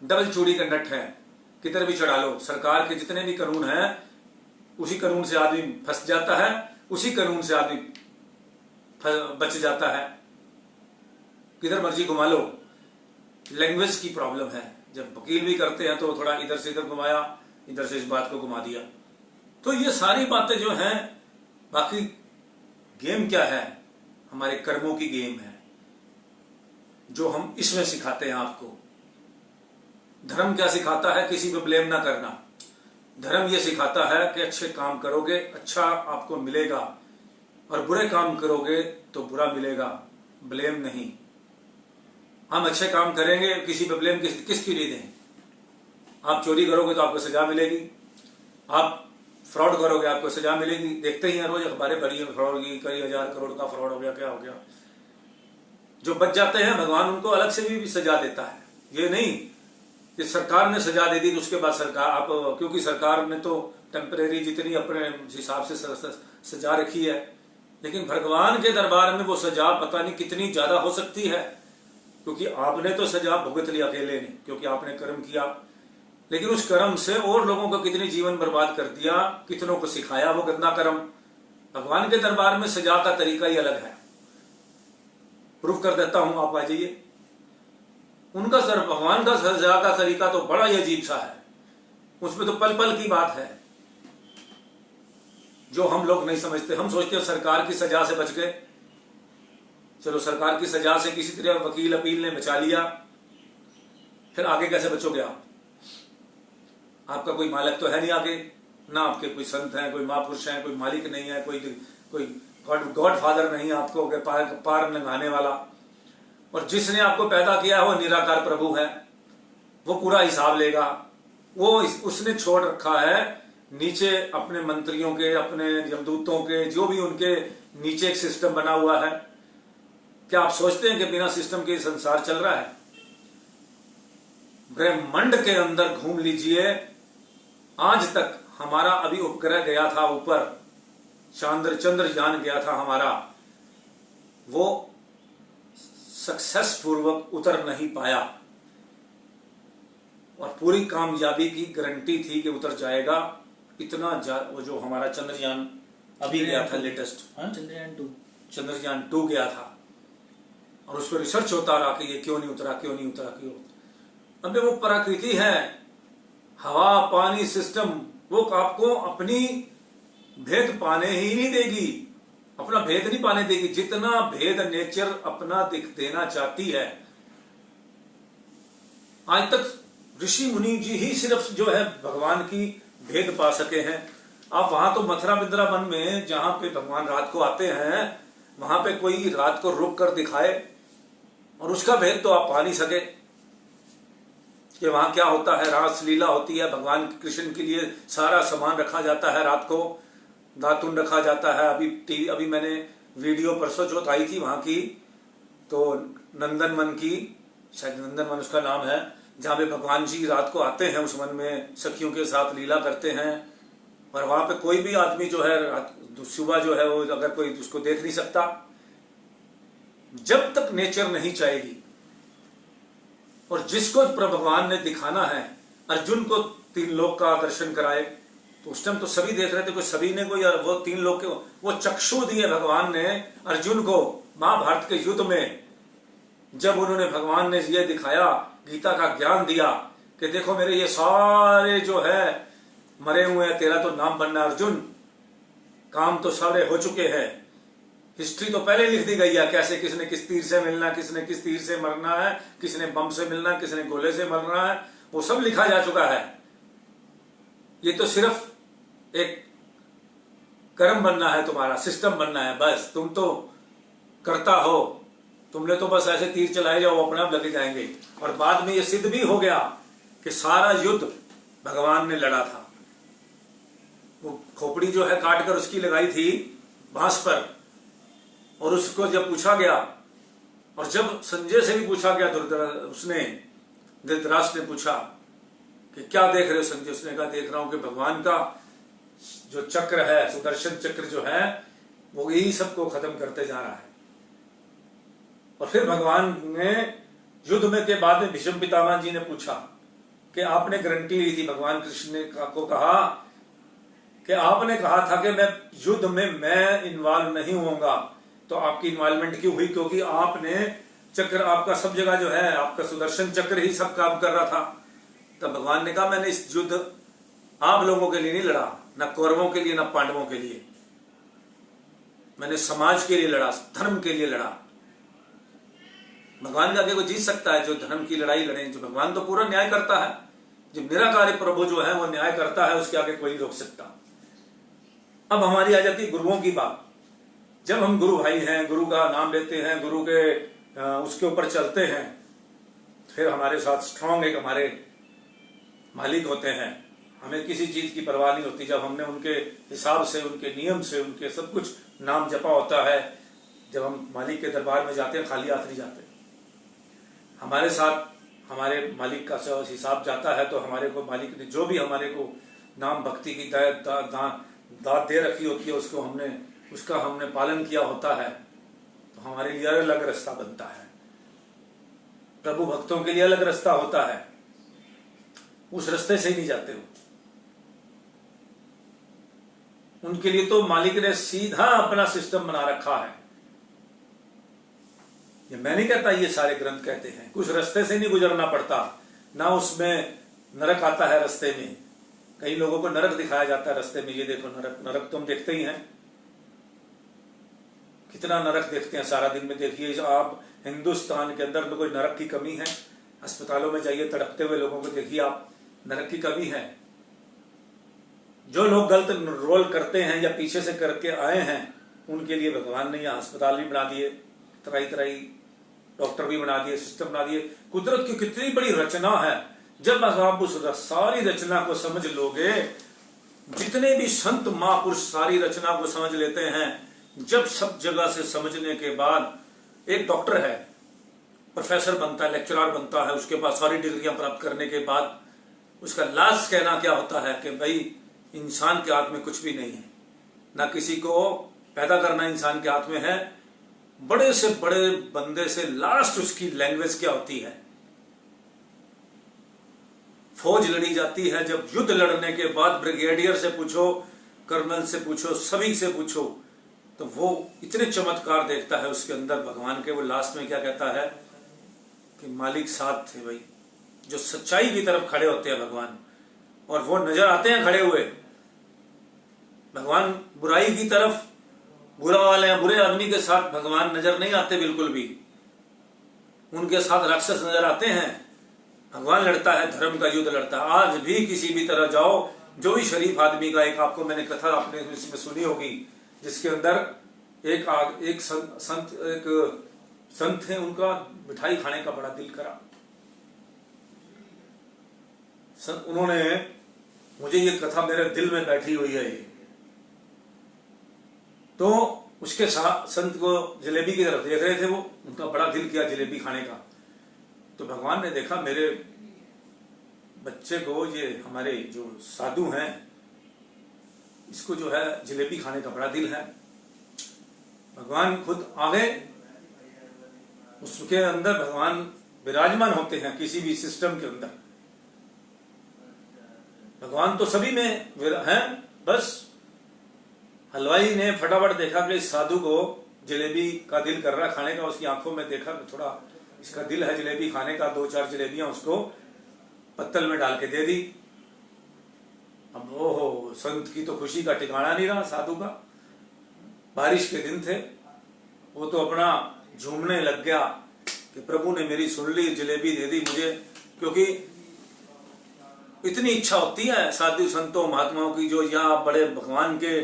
डबल चूड़ी का नट है, किधर भी चढ़ा लो। सरकार के जितने भी कानून हैं, उसी कानून से आदमी फंस जाता है, उसी कानून से आदमी बच जाता है, किधर मर्जी घुमा लो। लैंग्वेज की प्रॉब्लम है, जब वकील भी करते हैं तो थोड़ा इधर से इधर घुमाया, इधर से इस बात को घुमा दिया। तो ये सारी बातें जो हैं, बाकी गेम क्या है? हमारे कर्मों की गेम है, जो हम इसमें सिखाते हैं आपको। धर्म क्या सिखाता है? किसी पे ब्लेम ना करना। धर्म ये सिखाता है कि अच्छे काम करोगे अच्छा आपको मिलेगा, और बुरे काम करोगे तो बुरा मिलेगा, ब्लेम नहीं। हम अच्छे काम करेंगे, किसी पे ब्लेम किसकी नहीं दें। आप चोरी करोगे तो आपको सजा मिलेगी, आप फ्रॉड करोगे आपको सजा मिलेगी। देखते ही हैं रोज अखबारें भरी हैं फ्रॉड की, कई हजार करोड़ का फ्रॉड हो गया, क्या हो गया। जो बच जाते हैं भगवान उनको अलग से भी सजा देता है। ये नहीं कि सरकार ने सजा दे दी तो उसके बाद सरकार, आप, क्योंकि सरकार ने तो टेम्परेरी जितनी अपने हिसाब से सजा रखी है, लेकिन भगवान के दरबार में वो सजा पता नहीं कितनी ज्यादा हो सकती है, क्योंकि आपने तो सजा भुगत ली अकेले ने, क्योंकि आपने कर्म किया, लेकिन उस कर्म से और लोगों का कितनी जीवन बर्बाद कर दिया, कितनों को सिखाया वो गंदा कर्म। भगवान के दरबार में सजा का तरीका ही अलग है। प्रूफ कर देता हूं, आप आ जाइए। उनका भगवान का सजा का तरीका तो बड़ा ही अजीब सा है, उसमें तो पल पल की बात है जो हम लोग नहीं समझते। हम सोचते हैं सरकार की सजा से बच गए, चलो सरकार की सजा से किसी तरह वकील अपील ने बचा लिया, फिर आगे कैसे बचोगे आप? आपका कोई मालिक तो है नहीं आगे, ना आपके कोई संत हैं, कोई महापुरुष हैं, कोई मालिक नहीं है, कोई गॉड फादर नहीं है आपको पार लंघाने वाला। और जिसने आपको पैदा किया है वो निराकार प्रभु है, वो पूरा हिसाब लेगा। वो उसने छोड़ रखा है नीचे अपने मंत्रियों के, अपने यमदूतों के, जो भी उनके नीचे एक सिस्टम बना हुआ है। क्या आप सोचते हैं कि बिना सिस्टम के संसार चल रहा है? ब्रह्मांड के अंदर घूम लीजिए, आज तक हमारा अभी उपग्रह गया था ऊपर चंद्रयान गया था हमारा, वो सक्सेस पूर्वक उतर नहीं पाया, और पूरी कामयाबी की गारंटी थी कि उतर जाएगा। इतना वो जो हमारा चंद्रयान अभी गया था लेटेस्ट, चंद्रयान 2 गया था, और उस पर रिसर्च होता रहा कि ये क्यों नहीं उतरा, क्यों नहीं उतरा, क्यों। अब वो प्रकृति है, हवा पानी सिस्टम, वो आपको अपनी भेद पाने ही नहीं देगी, अपना भेद नहीं पाने देगी। जितना भेद नेचर अपना दिख देना चाहती है, आज तक ऋषि मुनि जी ही सिर्फ जो है भगवान की भेद पा सके हैं। आप वहां तो मथुरा वृंदावन में जहां पे भगवान रात को आते हैं, वहां पे कोई रात को रुक कर दिखाए और उसका भेद तो आप पा नहीं सके कि वहां क्या होता है। रास लीला होती है, भगवान कृष्ण के लिए सारा सामान रखा जाता है, रात को दातुन रखा जाता है। अभी मैंने वीडियो परसों चौथ आई थी वहां की, तो नंदनवन की, शायद नंदनवन उसका नाम है, जहां पे भगवान जी रात को आते हैं, उस वन में सखियों के साथ लीला करते हैं। और वहां पे कोई भी आदमी जो है सुबह जो है वो अगर कोई उसको देख नहीं सकता, जब तक नेचर नहीं चाहेगी। और जिसको भगवान ने दिखाना है, अर्जुन को 3 लोक का दर्शन कराए, तो उस टाइम तो सभी देख रहे थे, कोई सभी ने कोई वो 3 लोक के वो चक्षु दिए भगवान ने अर्जुन को महाभारत के युद्ध में। जब उन्होंने भगवान ने ये दिखाया, गीता का ज्ञान दिया कि देखो मेरे ये सारे जो है मरे हुए हैं, तेरा तो नाम बनना अर्जुन, काम तो सारे हो चुके हैं, हिस्ट्री तो पहले लिख दी गई है, कैसे किसने किस तीर से मिलना, किसने किस तीर से मरना है, किसने बम से मिलना, किसने गोले से मरना है, वो सब लिखा जा चुका है। ये तो सिर्फ एक कर्म बनना है, तुम्हारा सिस्टम बनना है, बस तुम तो करता हो, तुमने तो बस ऐसे तीर चलाए जाओ, अपने आप लगे जाएंगे। और बाद में ये सिद्ध भी हो गया कि सारा युद्ध भगवान ने लड़ा था। वो खोपड़ी जो है काट कर उसकी लगाई थी बांस पर, और उसको जब पूछा गया, और जब संजय से भी पूछा गया, धृतराष्ट्र ने पूछा कि क्या देख रहे हो संजय, उसने कहा देख रहा हूं कि भगवान का जो चक्र है, सुदर्शन चक्र जो है, वो यही सबको खत्म करते जा रहा है। और फिर भगवान ने युद्ध में के बाद में भीष्म पितामह जी ने पूछा कि आपने गारंटी ली थी, भगवान कृष्ण ने को कहा कि आपने कहा था कि मैं युद्ध में मैं इन्वॉल्व नहीं होऊंगा, तो आपकी इन्वॉल्वमेंट क्यों हुई? क्योंकि आपने चक्र, आपका सब जगह जो है आपका सुदर्शन चक्र ही सब काम कर रहा था। तब भगवान ने कहा मैंने इस युद्ध आप लोगों के लिए नहीं लड़ा, न कौरवों के लिए न पांडवों के लिए, मैंने समाज के लिए लड़ा, धर्म के लिए लड़ा। भगवान के आगे कोई जीत सकता है जो धर्म की लड़ाई लड़े? जो भगवान तो पूरा न्याय करता है, जो निराकारी प्रभु जो है वो न्याय करता है, उसके आगे कोई नहीं रोक सकता। अब हमारी आ जाती है गुरुओं की बात। जब हम गुरु भाई हैं, गुरु का नाम लेते हैं, गुरु के उसके ऊपर चलते हैं, फिर हमारे साथ स्ट्रांग एक हमारे मालिक होते हैं, हमें किसी चीज की परवाह नहीं होती। जब हमने उनके हिसाब से, उनके नियम से, उनके सब कुछ नाम जपा होता है, जब हम मालिक के दरबार में जाते हैं, खाली हाथ नहीं जाते। हमारे साथ हमारे मालिक का हिसाब जाता है, तो हमारे को मालिक ने जो भी हमारे को नाम भक्ति की दात दे रखी होती है, उसका हमने पालन किया होता है, तो हमारे लिए अलग रास्ता बनता है। प्रभु भक्तों के लिए अलग रास्ता होता है, उस रास्ते से ही नहीं जाते हो। उनके लिए तो मालिक ने सीधा अपना सिस्टम बना रखा है। ये मैं नहीं कहता, ये सारे ग्रंथ कहते हैं, कुछ रास्ते से नहीं गुजरना पड़ता, ना उसमें नरक आता है रास्ते में। कई लोगों को नरक दिखाया जाता है रास्ते में, ये देखो नरक, नरक तुम देखते ही हैं, कितना नरक देखते हैं सारा दिन में। देखिए आप हिंदुस्तान के अंदर तो कोई नरक की कमी है? अस्पतालों में जाइए, तड़पते हुए लोगों को देखिए आप, नरक की कमी है। जो लोग गलत रोल करते हैं या पीछे से करके आए हैं, उनके लिए भगवान ने यहाँ अस्पताल भी बना दिए, तरह डॉक्टर भी बना दिए, सिस्टम बना दिए। कुदरत की कितनी बड़ी रचना है। जब आप उस सारी रचना को समझ लोगे, जितने भी संत महापुरुष सारी रचना को समझ लेते हैं, जब सब जगह से समझने के बाद एक डॉक्टर है, प्रोफेसर बनता है, लेक्चरर बनता है, उसके पास सारी डिग्रियां प्राप्त करने के बाद उसका लास्ट कहना क्या होता है कि भाई इंसान के हाथ में कुछ भी नहीं है, ना किसी को पैदा करना इंसान के हाथ में है। बड़े से बड़े बंदे से लास्ट उसकी लैंग्वेज क्या होती है? फौज लड़ी जाती है, जब युद्ध लड़ने के बाद ब्रिगेडियर से पूछो, कर्नल से पूछो, सभी से पूछो, तो वो इतने चमत्कार देखता है उसके अंदर भगवान के। वो लास्ट में क्या कहता है कि मालिक साथ थे भाई। जो सच्चाई की तरफ खड़े होते हैं भगवान, और वो नजर आते हैं खड़े हुए। भगवान बुराई की तरफ, बुरा वाले हैं, बुरे आदमी के साथ भगवान नजर नहीं आते बिल्कुल भी। उनके साथ राक्षस नजर आते हैं। भगवान लड़ता है, धर्म का युद्ध लड़ता है। आज भी किसी भी तरह जाओ, जो भी शरीफ आदमी का, एक आपको मैंने कथा आपने इसमें सुनी होगी, जिसके अंदर एक संत है, उनका मिठाई खाने का बड़ा दिल करा। उन्होंने, मुझे ये कथा मेरे दिल में बैठी हुई है ये, तो उसके साथ संत को जलेबी की तरफ देख रहे थे वो, उनका बड़ा दिल किया जलेबी खाने का। तो भगवान ने देखा मेरे बच्चे को, ये हमारे जो साधु हैं, इसको जो है जलेबी खाने का बड़ा दिल है। भगवान खुद आ गए, उसके अंदर भगवान विराजमान होते हैं किसी भी सिस्टम के अंदर। भगवान तो सभी में हैं, बस हलवाई ने फटाफट देखा कि इस साधु को जलेबी का दिल कर रहा खाने का। उसकी आंखों में देखा थोड़ा इसका दिल है जलेबी खाने का, 2-4 जलेबियां उसको पत्तल में डाल के दे दी। अब ओहो, संत की तो खुशी का ठिकाना नहीं रहा। साधु का बारिश के दिन थे, वो तो अपना झूमने लग गया कि प्रभु ने मेरी सुन ली, जलेबी दे दी मुझे। क्योंकि इतनी इच्छा होती है साधु संतों महात्माओं की, जो यहाँ बड़े भगवान के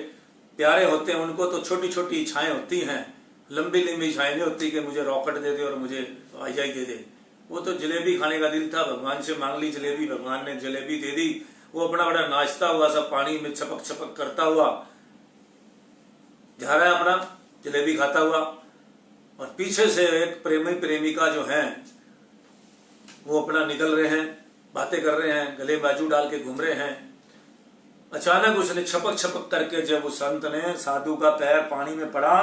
प्यारे होते हैं, उनको तो छोटी छोटी इच्छाएं होती हैं, लंबी लंबी इच्छाएं नहीं होती कि मुझे रॉकेट दे दे और मुझे हवाई जहाज दे दे। वो तो जलेबी खाने का दिल था, भगवान से मांग ली जलेबी, भगवान ने जलेबी दे दी। वो अपना बड़ा नाचता हुआ सब पानी में छपक छपक करता हुआ जा रहा है, अपना जलेबी खाता हुआ। और पीछे से एक प्रेमी प्रेमिका जो हैं, वो अपना निकल रहे हैं, बातें कर रहे हैं, गले बाजू डाल के घूम रहे हैं। अचानक उसने छपक छपक करके, जब उस संत ने साधु का पैर पानी में पड़ा,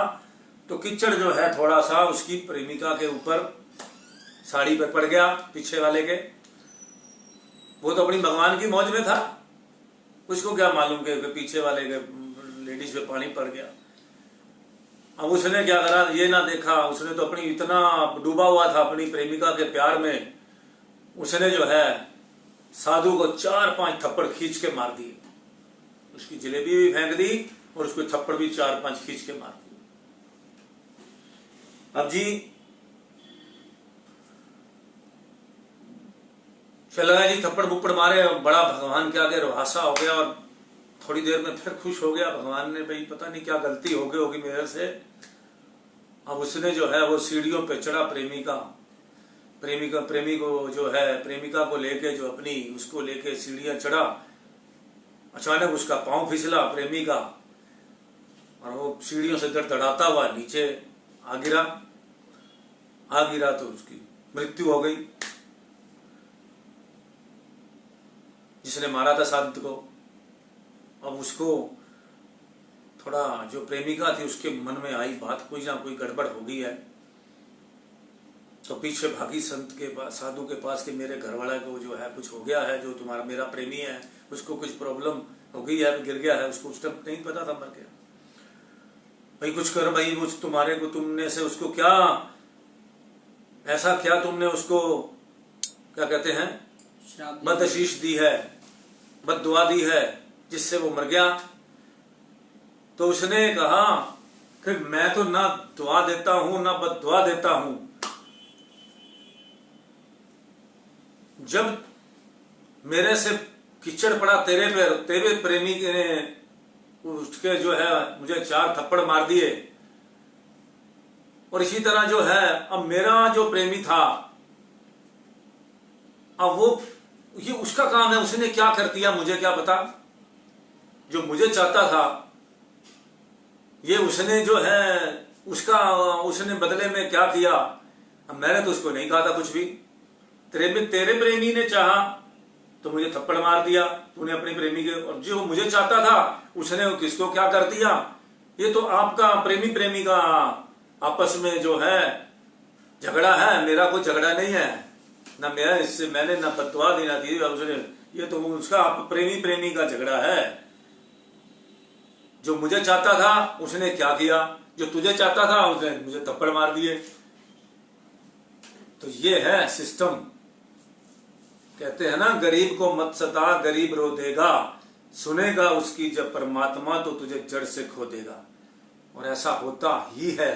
तो कीचड़ जो है थोड़ा सा उसकी प्रेमिका के ऊपर साड़ी पर पड़ गया, पीछे वाले के। वो तो अपनी भगवान की मौज में था, उसको क्या मालूम कि पीछे वाले के लेडीज पे पानी पड़ गया। अब उसने क्या करा, ये ना देखा, उसने तो अपनी इतना डूबा हुआ था अपनी प्रेमिका के प्यार में, उसने जो है साधु को 4-5 थप्पड़ खींच के मार दिए। उसकी जलेबी भी फेंक दी और उसको थप्पड़ भी 4-5 खींच के मार दिए। अब जी चला जी, थप्पड़ बुप्पड़ मारे, बड़ा भगवान के आगे रुहासा हो गया। और थोड़ी देर में फिर खुश हो गया भगवान ने, भाई पता नहीं क्या गलती हो गई होगी मेरे से। अब उसने जो है वो सीढ़ियों पे चढ़ा, प्रेमी को जो है प्रेमिका को लेके, जो अपनी उसको लेके सीढ़ियां चढ़ा। अचानक उसका पांव फिसला प्रेमी का, और वो सीढ़ियों से धड़धड़ाता हुआ नीचे आ गिरा तो उसकी मृत्यु हो गई। जिसने मारा था संत को, अब उसको थोड़ा, जो प्रेमिका थी उसके मन में आई बात, कोई ना कोई गड़बड़ हो गई है। तो पीछे भागी संत के पास, साधु के पास, कि मेरे घरवाला को जो है कुछ हो गया है, जो तुम्हारा मेरा प्रेमी है उसको कुछ प्रॉब्लम हो गई है, गिर गया है। उसको उस टाइम नहीं पता था, मर गया। भाई कुछ कर भाई, कुछ तुम्हारे को, तुमने से उसको क्या ऐसा, क्या तुमने उसको क्या कहते हैं, बदआशीष दी है, बद्दुआ दी है, जिससे वो मर गया। तो उसने कहा कि मैं तो ना दुआ देता हूं ना बद्दुआ देता हूं। जब मेरे से कीचड़ पड़ा तेरे प्रेमी ने उसके जो है मुझे 4 थप्पड़ मार दिए, और इसी तरह जो है अब मेरा जो प्रेमी था, अब वो, ये उसका काम है, उसने क्या कर दिया मुझे क्या पता। जो मुझे चाहता था ये उसने जो है उसने बदले में क्या किया। अब मैंने तो उसको नहीं कहा था कुछ भी। तेरे प्रेमी ने चाहा तो मुझे थप्पड़ मार दिया तूने अपने प्रेमी के, और जो मुझे चाहता था उसने किसको क्या कर दिया। ये तो आपका प्रेमी प्रेमी का आपस में जो है झगड़ा है, मेरा कोई झगड़ा नहीं है, ना मैं इससे मैंने ना बददुआ दी ना दी उसने, ये तो उसका प्रेमी प्रेमी का झगड़ा है। जो मुझे चाहता था उसने क्या किया, जो तुझे चाहता था उसने मुझे थप्पड़ मार दिए। तो ये है सिस्टम। कहते हैं ना, गरीब को मत सता गरीब रो देगा, सुनेगा उसकी जब परमात्मा तो तुझे जड़ से खो देगा। और ऐसा होता ही है।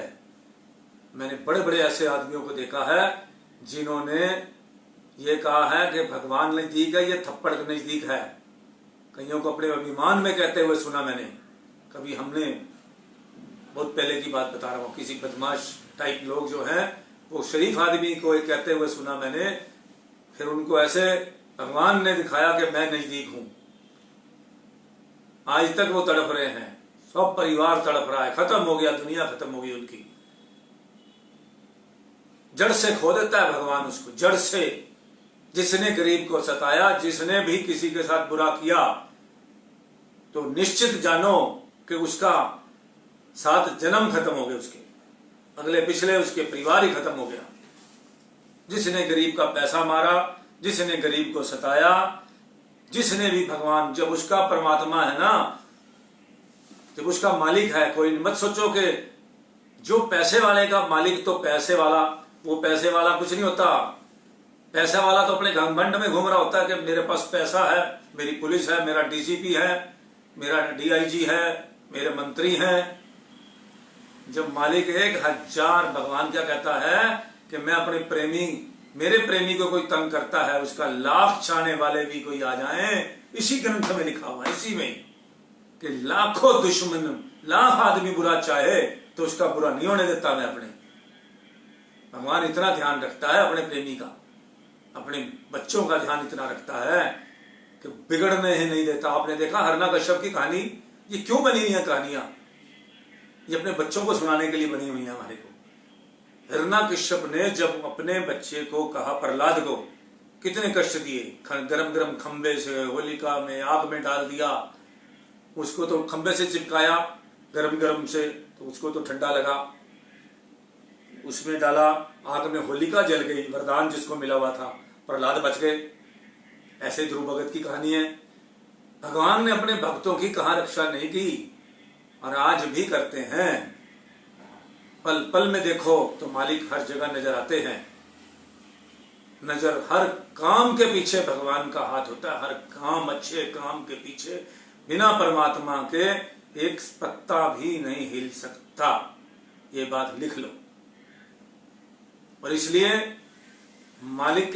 मैंने बड़े बड़े ऐसे आदमियों को देखा है जिन्होंने ये कहा है कि भगवान नजदीक है, ये थप्पड़ नजदीक है। कईयों को अपने अभिमान में कहते हुए सुना मैंने। कभी हमने, बहुत पहले की बात बता रहा हूँ, किसी बदमाश टाइप लोग जो हैं वो शरीफ आदमी को कहते हुए सुना मैंने। फिर उनको ऐसे भगवान ने दिखाया कि मैं नजदीक हूं। आज तक वो तड़प रहे हैं, सब परिवार तड़प रहा है, खत्म हो गया, दुनिया खत्म हो गई उनकी। जड़ से खो देता है भगवान उसको, जड़ से। जिसने गरीब को सताया, जिसने भी किसी के साथ बुरा किया, तो निश्चित जानो कि उसका 7 जन्म खत्म हो गए, उसके अगले पिछले उसके परिवार ही खत्म हो गया। जिसने गरीब का पैसा मारा, जिसने गरीब को सताया, जिसने भी भगवान, जब उसका परमात्मा है ना, जब उसका मालिक है, कोई मत सोचो कि जो पैसे वाले का मालिक तो पैसे वाला, वो पैसे वाला कुछ नहीं होता। पैसा वाला तो अपने घमंड में घूम रहा होता है कि मेरे पास पैसा है, मेरी पुलिस है, मेरा डीसीपी है, मेरा डीआईजी है, मेरे मंत्री हैं। जब मालिक 1000, भगवान क्या कहता है कि मैं अपने प्रेमी, मेरे प्रेमी को कोई तंग करता है, उसका लाख चाहने वाले भी कोई आ जाएं। इसी ग्रंथ में लिखा हुआ है, इसी में, कि लाखों दुश्मन, लाख आदमी बुरा चाहे तो उसका बुरा नहीं होने देता मैं अपने। भगवान इतना ध्यान रखता है अपने प्रेमी का, अपने बच्चों का ध्यान इतना रखता है कि बिगड़ने ही नहीं देता। आपने देखा हरना कश्यप की कहानी, ये क्यों बनी हुई है कहानियां? ये अपने बच्चों को सुनाने के लिए बनी हुई है हमारे को। हिरण्य कश्यप ने जब अपने बच्चे को कहा, प्रहलाद को कितने कष्ट दिए, गरम गरम खंबे से होलिका में आग में डाल दिया, उसको तो खंबे से चिपकाया गरम गरम से, तो उसको तो ठंडा लगा, उसमें डाला, आग में होलिका जल गई, वरदान जिसको मिला हुआ था, प्रहलाद बच गए। ऐसे ध्रुव भगत की कहानी है। भगवान ने अपने भक्तों की कहां रक्षा नहीं की, और आज भी करते हैं। पल पल में देखो तो मालिक हर जगह नजर आते हैं। नजर, हर काम के पीछे भगवान का हाथ होता है। हर काम, अच्छे काम के पीछे बिना परमात्मा के एक पत्ता भी नहीं हिल सकता। ये बात लिख लो। और इसलिए मालिक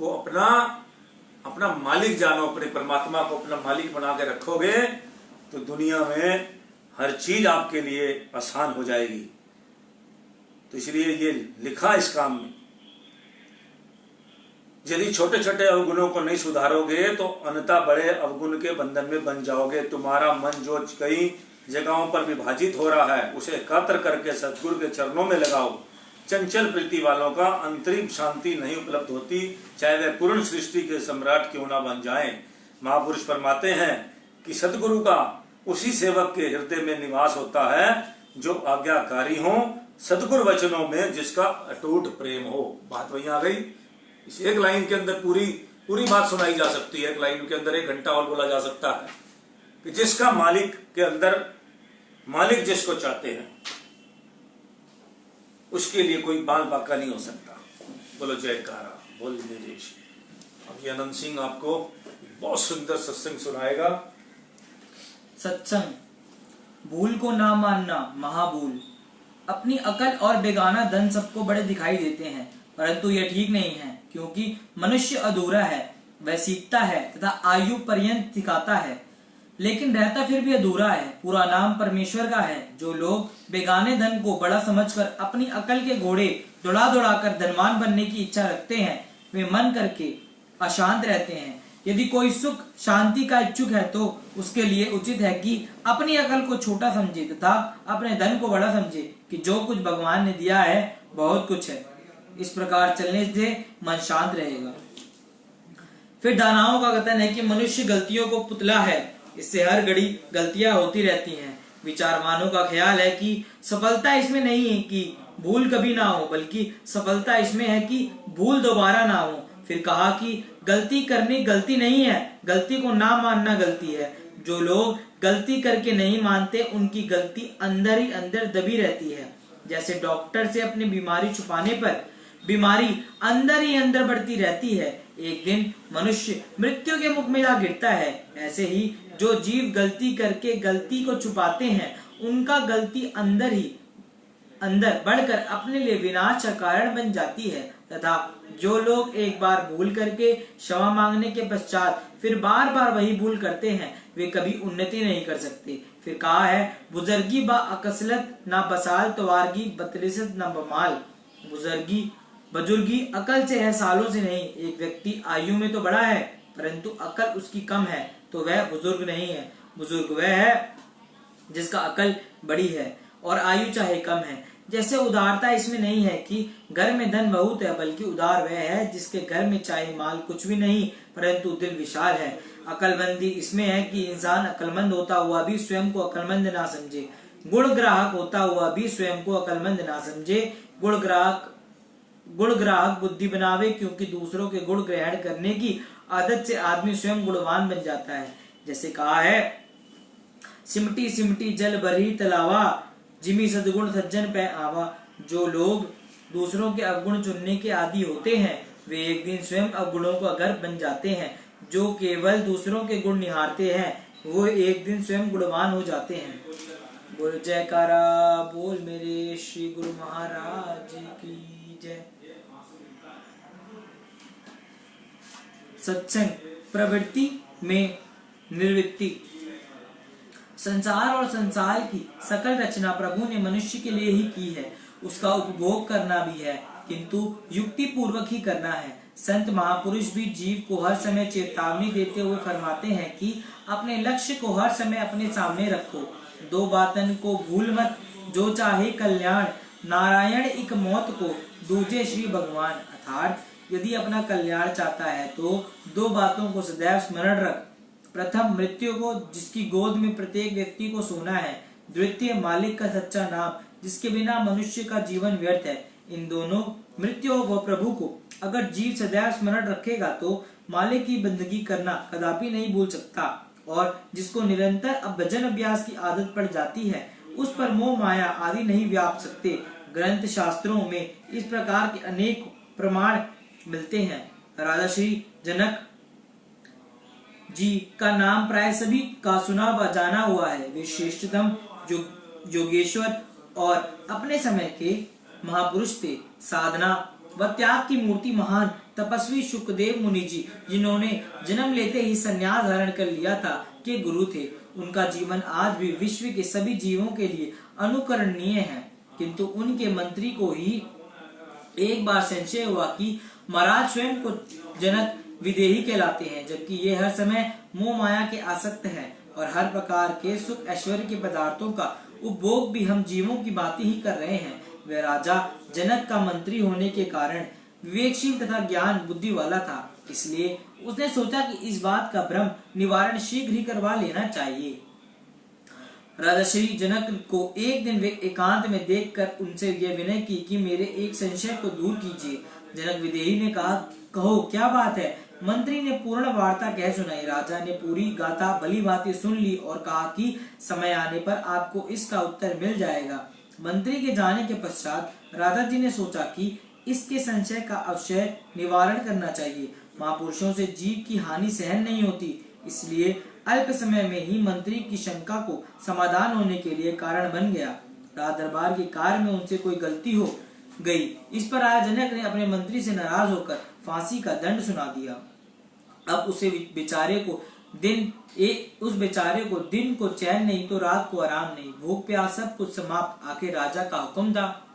को अपना मालिक जानो, अपने परमात्मा को अपना मालिक बना के रखोगे तो दुनिया में हर चीज आपके लिए आसान हो जाएगी। तो इसलिए ये लिखा इस काम में, यदि छोटे छोटे अवगुणों को नहीं सुधारोगे तो अनंता बड़े अवगुण के बंधन में बन जाओगे। तुम्हारा मन जो कई जगहों पर विभाजित हो रहा है उसे एकत्र करके सदगुरु के चरणों में लगाओ। चंचल प्रीति वालों का अंतरिम शांति नहीं उपलब्ध होती, चाहे वे पूर्ण सृष्टि के सम्राट क्यों ना बन जाएं। महापुरुष फरमाते हैं कि सदगुरु का उसी सेवक के हृदय में निवास होता है जो आज्ञाकारी हो, सदगुरु वचनों में जिसका अटूट प्रेम हो। बात वहीं आ गई। इस एक लाइन के अंदर पूरी बात सुनाई जा सकती है। एक लाइन के अंदर 1 घंटा और बोला जा सकता है कि जिसका मालिक के अंदर, मालिक जिसको चाहते हैं उसके लिए कोई बाल बाका नहीं हो सकता। बोलो जयकारा, बोल मेरे। अब ये अनंत सिंह आपको बहुत सुंदर सत्संग सुनाएगा। सत्संग। भूल को ना मानना महाभूल। अपनी अकल और बेगाना धन सबको बड़े दिखाई देते हैं, परंतु यह ठीक नहीं है, क्योंकि मनुष्य अधूरा है। वह सीखता है तथा आयु पर्यंत सिखाता है, लेकिन रहता फिर भी अधूरा है। पूरा नाम परमेश्वर का है। जो लोग बेगाने धन को बड़ा समझकर अपनी अकल के घोड़े दौड़ा दौड़ाकर धनवान बनने की इच्छा रखते हैं, वे मन करके अशांत रहते हैं। यदि कोई सुख शांति का इच्छुक है तो उसके लिए उचित है कि अपनी अकल को छोटा समझे तथा अपने धन को बड़ा समझे कि जो कुछ भगवान ने दिया है बहुत कुछ है। इस प्रकार चलने से मन शांत रहेगा। फिर दानाओं का कथन है कि मनुष्य गलतियों को पुतला है, इससे हर घड़ी गलतियां होती रहती हैं। विचारवानों का ख्याल है कि सफलता इसमें नहीं है कि भूल कभी ना हो, बल्कि सफलता इसमें है कि भूल दोबारा ना हो। फिर कहा कि गलती करनी गलती नहीं है, गलती को ना मानना गलती है। जो लोग गलती करके नहीं मानते, उनकी गलती अंदर ही अंदर दबी रहती है। जैसे डॉक्टर से अपनी बीमारी छुपाने पर बीमारी अंदर ही अंदर बढ़ती रहती है, एक दिन मनुष्य मृत्यु के मुख में जा गिरता है। ऐसे ही जो जीव गलती करके गलती को छुपाते हैं, उनका गलती अंदर ही अंदर बढ़कर अपने लिए विनाश का कारण बन जाती है। तथा जो लोग एक बार भूल करके क्षमा मांगने के पश्चात फिर बार बार वही भूल करते हैं, वे कभी उन्नति नहीं कर सकते। फिर कहा है, बुजुर्गी बा अकसलत ना बसाल तवारगी बतलिसत न बमाल। बुजुर्गी अकल से है, सालों से नहीं। एक व्यक्ति आयु में तो बड़ा है, परंतु अकल उसकी कम है, तो वह बुजुर्ग नहीं है। बुजुर्ग वह है जिसका अकल बड़ी है और आयु चाहे कम है। जैसे उदारता इसमें नहीं है कि घर में धन बहुत है, बल्कि उदार वह है जिसके घर में चाहे माल कुछ भी नहीं, परंतु दिल विशाल है। अकलमंदी इसमें है कि इंसान अकलमंद होता हुआ भी स्वयं को अकलमंद ना समझे, गुण ग्राहक होता हुआ भी स्वयं को अकलमंद ना समझे। गुण ग्राहक बुद्धि बनावे, क्योंकि दूसरों के गुण ग्रहण करने की आदत से आदमी स्वयं गुणवान बन जाता है। जैसे कहा है, सिमटी सिमटी जल भरी तलावा, जिमी सदगुण सज्जन पे आवा। जो लोग दूसरों के अवगुण चुनने के आदि होते हैं, वे एक दिन स्वयं अवगुणों का घर बन जाते हैं। जो केवल दूसरों के गुण निहारते हैं, वो एक दिन स्वयं गुणवान हो जाते हैं। बोल जयकारा बोल मेरे श्री गुरु महाराज की जय। सत्संग प्रवृत्ति में निर्वृत्ति। संसार और संसार की सकल रचना प्रभु ने मनुष्य के लिए ही की है। उसका उपभोग करना भी है, किंतु युक्ति पूर्वक ही करना है। संत महापुरुष भी जीव को हर समय चेतावनी देते हुए फरमाते हैं कि अपने लक्ष्य को हर समय अपने सामने रखो। दो बातन को भूल मत, जो चाहे कल्याण, नारायण एक मौत को, दूजे श्री भगवान। अर्थात यदि अपना कल्याण चाहता है तो दो बातों को सदैव स्मरण रख। प्रथम मृत्यु को, जिसकी गोद में प्रत्येक व्यक्ति को सोना है। द्वितीय मालिक का सच्चा नाम, जिसके बिना मनुष्य का जीवन व्यर्थ है। इन दोनों मृत्यु व प्रभु को अगर जीव सदैव स्मरण रखेगा तो मालिक की बंदगी करना कदापि नहीं भूल सकता। और जिसको निरंतर भजन अभ्यास की आदत पड़ जाती है, उस पर मोह माया आदि नहीं व्याप सकते। ग्रंथ शास्त्रों में इस प्रकार के अनेक प्रमाण मिलते हैं। राजा श्री जनक जी का नाम प्राय सभी का सुना व जाना हुआ है। वे श्रेष्ठतम योगेश्वर और अपने समय के महापुरुष थे। साधना व त्याग की मूर्ति महान तपस्वी शुकदेव मुनि जी, जिन्होंने जन्म लेते ही संन्यास धारण कर लिया था, के गुरु थे। उनका जीवन आज भी विश्व के सभी जीवों के लिए अनुकरणीय है। किंतु उनके मंत्री को ही एक बार संशय हुआ कि महाराज स्वयं को जनक विदेही कहलाते हैं, जबकि ये हर समय मोह माया के आसक्त हैं और हर प्रकार के सुख ऐश्वर्य के पदार्थों का उपभोग भी हम जीवों की भांति ही कर रहे हैं। वह राजा जनक का मंत्री होने के कारण विवेकशील तथा ज्ञान बुद्धि वाला था, इसलिए उसने सोचा कि इस बात का भ्रम निवारण शीघ्र ही करवा लेना चाहिए। राजा श्री जनक को एक दिन वे एकांत में देखकर उनसे यह विनय की कि मेरे एक संशय को दूर कीजिए। जनक विदेही ने कहा, कहो क्या बात है। मंत्री ने पूर्ण वार्ता कह सुनाई। राजा ने पूरी गाथा भली भांति सुन ली और कहा कि समय आने पर आपको इसका उत्तर मिल जाएगा। मंत्री के जाने के पश्चात राजा जी ने सोचा कि इसके संशय का अवश्य निवारण करना चाहिए। महापुरुषों से जीव की हानि सहन नहीं होती, इसलिए अल्प समय में ही मंत्री की शंका को समाधान होने के लिए कारण बन गया। राज दरबार के कार्य में उनसे कोई गलती हो गई। इस पर राजा जनक ने अपने मंत्री से नाराज होकर फांसी का दंड सुना दिया। अब उस बेचारे को दिन को चैन नहीं तो रात को आराम नहीं, भूख प्यास सब कुछ समाप्त। आखिर राजा का हुक्म था,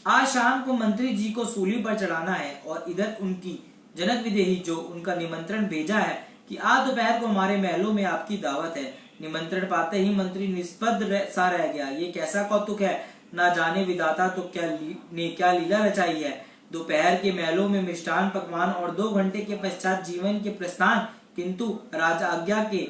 आज शाम को मंत्री जी को सूली पर चढ़ाना है। और इधर उनकी जनक विदेही जो उनका निमंत्रण भेजा है कि आज दोपहर को हमारे महलों में आपकी दावत है। निमंत्रण पाते ही मंत्री निष्पद्ध सा रह गया। ये कैसा कौतुक है, ना जाने विधाता तो क्या लीला रचाई है। दोपहर के महलों में मिष्टान पकवान और 2 घंटे के पश्चात जीवन के प्रस्थान, किंतु राजा आज्ञा के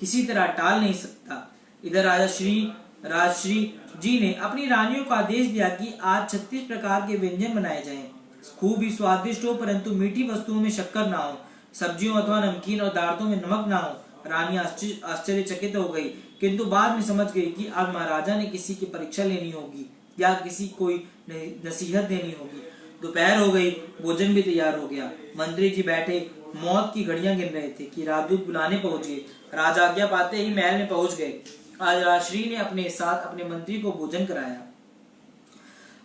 किसी तरह टाल नहीं सकता। इधर राजा श्री राजश्री जी ने अपनी रानियों को आदेश दिया कि आज 36 प्रकार के व्यंजन बनाए जाएं। खूब ही स्वादिष्ट हो, परंतु मीठी वस्तुओं में शक्कर ना हो, सब्जियों अथवा नमकीन और दालों में नमक ना हो। रानी आश्चर्यचकित हो गई, किंतु बाद में समझ गई कि आज महाराजा ने किसी की परीक्षा लेनी होगी या किसी कोई नसीहत देनी होगी। दोपहर हो गई, भोजन भी तैयार हो गया। मंत्री जी बैठे मौत की घड़ियां गिन रहे थे कि राजदूत बुलाने पहुंच गए। राजा आज्ञा पाते ही महल में पहुंच गए। आज राजश्री ने अपने साथ अपने मंत्री को भोजन कराया।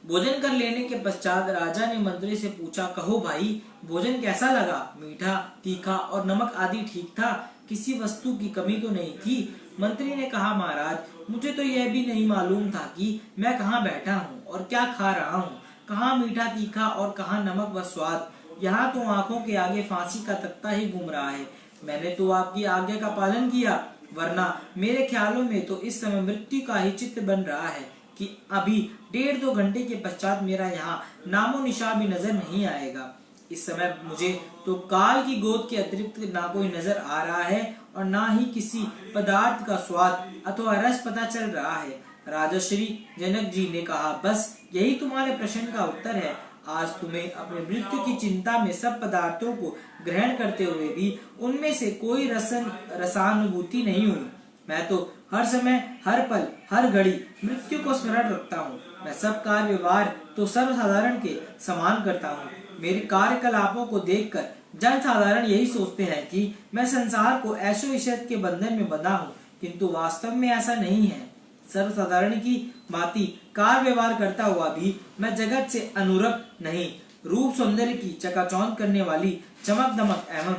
भोजन कर लेने के पश्चात राजा ने मंत्री से पूछा, कहो भाई, भोजन कैसा लगा? मीठा, तीखा और नमक आदि ठीक था? किसी वस्तु की कमी तो नहीं थी? मंत्री ने कहा, महाराज, मुझे तो यह भी नहीं मालूम था कि मैं कहाँ बैठा हूँ और क्या खा रहा हूँ। कहाँ मीठा तीखा और कहाँ नमक व स्वाद। यहाँ तो आंखों के आगे फांसी का तख्ता ही घूम रहा है। मैंने तो आपकी आज्ञा का पालन किया, वरना मेरे ख्यालों में तो इस समय मृत्यु का ही चित्र बन रहा है कि अभी 1.5-2 घंटे के पश्चात मेरा यहाँ नामो निशान भी नजर नहीं आएगा। इस समय मुझे तो काल की गोद के अतिरिक्त ना कोई नजर आ रहा है और ना ही किसी पदार्थ का स्वाद अथवा रस पता चल रहा है। राजश्री जनक जी ने कहा, बस यही तुम्हारे प्रश्न का उत्तर है। आज तुम्हें अपने मृत्यु की चिंता में सब पदार्थों को ग्रहण करते हुए भी उनमें से कोई रसानुभूति नहीं हुई। मैं तो हर समय, हर पल, हर घड़ी मृत्यु को स्मरण रखता हूँ। मैं सब कार्य व्यवहार तो सर्वसाधारण के समान करता हूँ। मेरे कार्यकलापों को देखकर जन साधारण यही सोचते हैं कि मैं संसार को ऐशो इशरत के बंधन में बंधा हूँ, किंतु वास्तव में ऐसा नहीं है। सर्वसाधारण की भांति कार्य व्यवहार करता हुआ भी मैं जगत से अनुरक्त नहीं। रूप सौंदर्य की चकाचौंध करने वाली चमक दमक एवं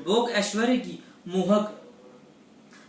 भोग ऐश्वर्य की मोहक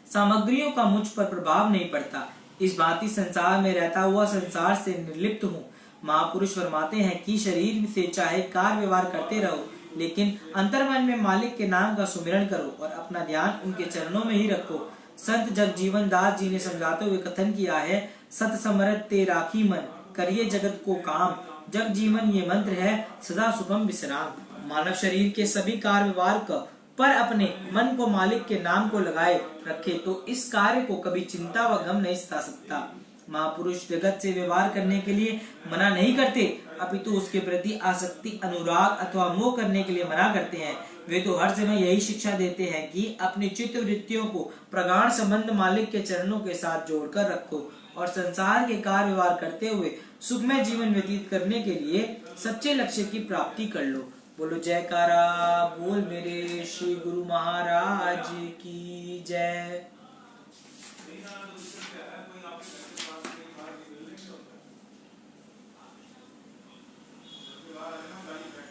सामग्रियों का मुझ पर प्रभाव नहीं पड़ता। इस भांति संसार में रहता हुआ संसार से निर्लिप्त हूँ। महापुरुष फरमाते हैं कि शरीर से चाहे कार्य व्यवहार करते रहो, लेकिन अंतर्मन में मालिक के नाम का सुमिरन करो और अपना ध्यान उनके चरणों में ही रखो। संत जगजीवन दास जी ने समझाते हुए कथन किया है, सत समरत ते राखी मन, करिए जगत को काम, जग जीवन ये मंत्र है, सदा सुखम विश्राम। मानव शरीर के सभी कार्य व्यवहार पर अपने मन को मालिक के नाम को लगाए रखे तो इस कार्य को कभी चिंता व गम नहीं सता सकता। महापुरुष जगत से व्यवहार करने के लिए मना नहीं करते, अपितु उसके प्रति आसक्ति, अनुराग अथवा मोह करने के लिए मना करते हैं। वे तो हर समय यही शिक्षा देते हैं कि अपनी चित्त वृत्तियों को प्रगाढ़ संबंध मालिक के चरणों के साथ जोड़कर रखो और संसार के कार्य व्यवहार करते हुए सुखमय जीवन व्यतीत करने के लिए सच्चे लक्ष्य की प्राप्ति कर लो। बोलो जयकारा बोल मेरे श्री गुरु महाराज की जय।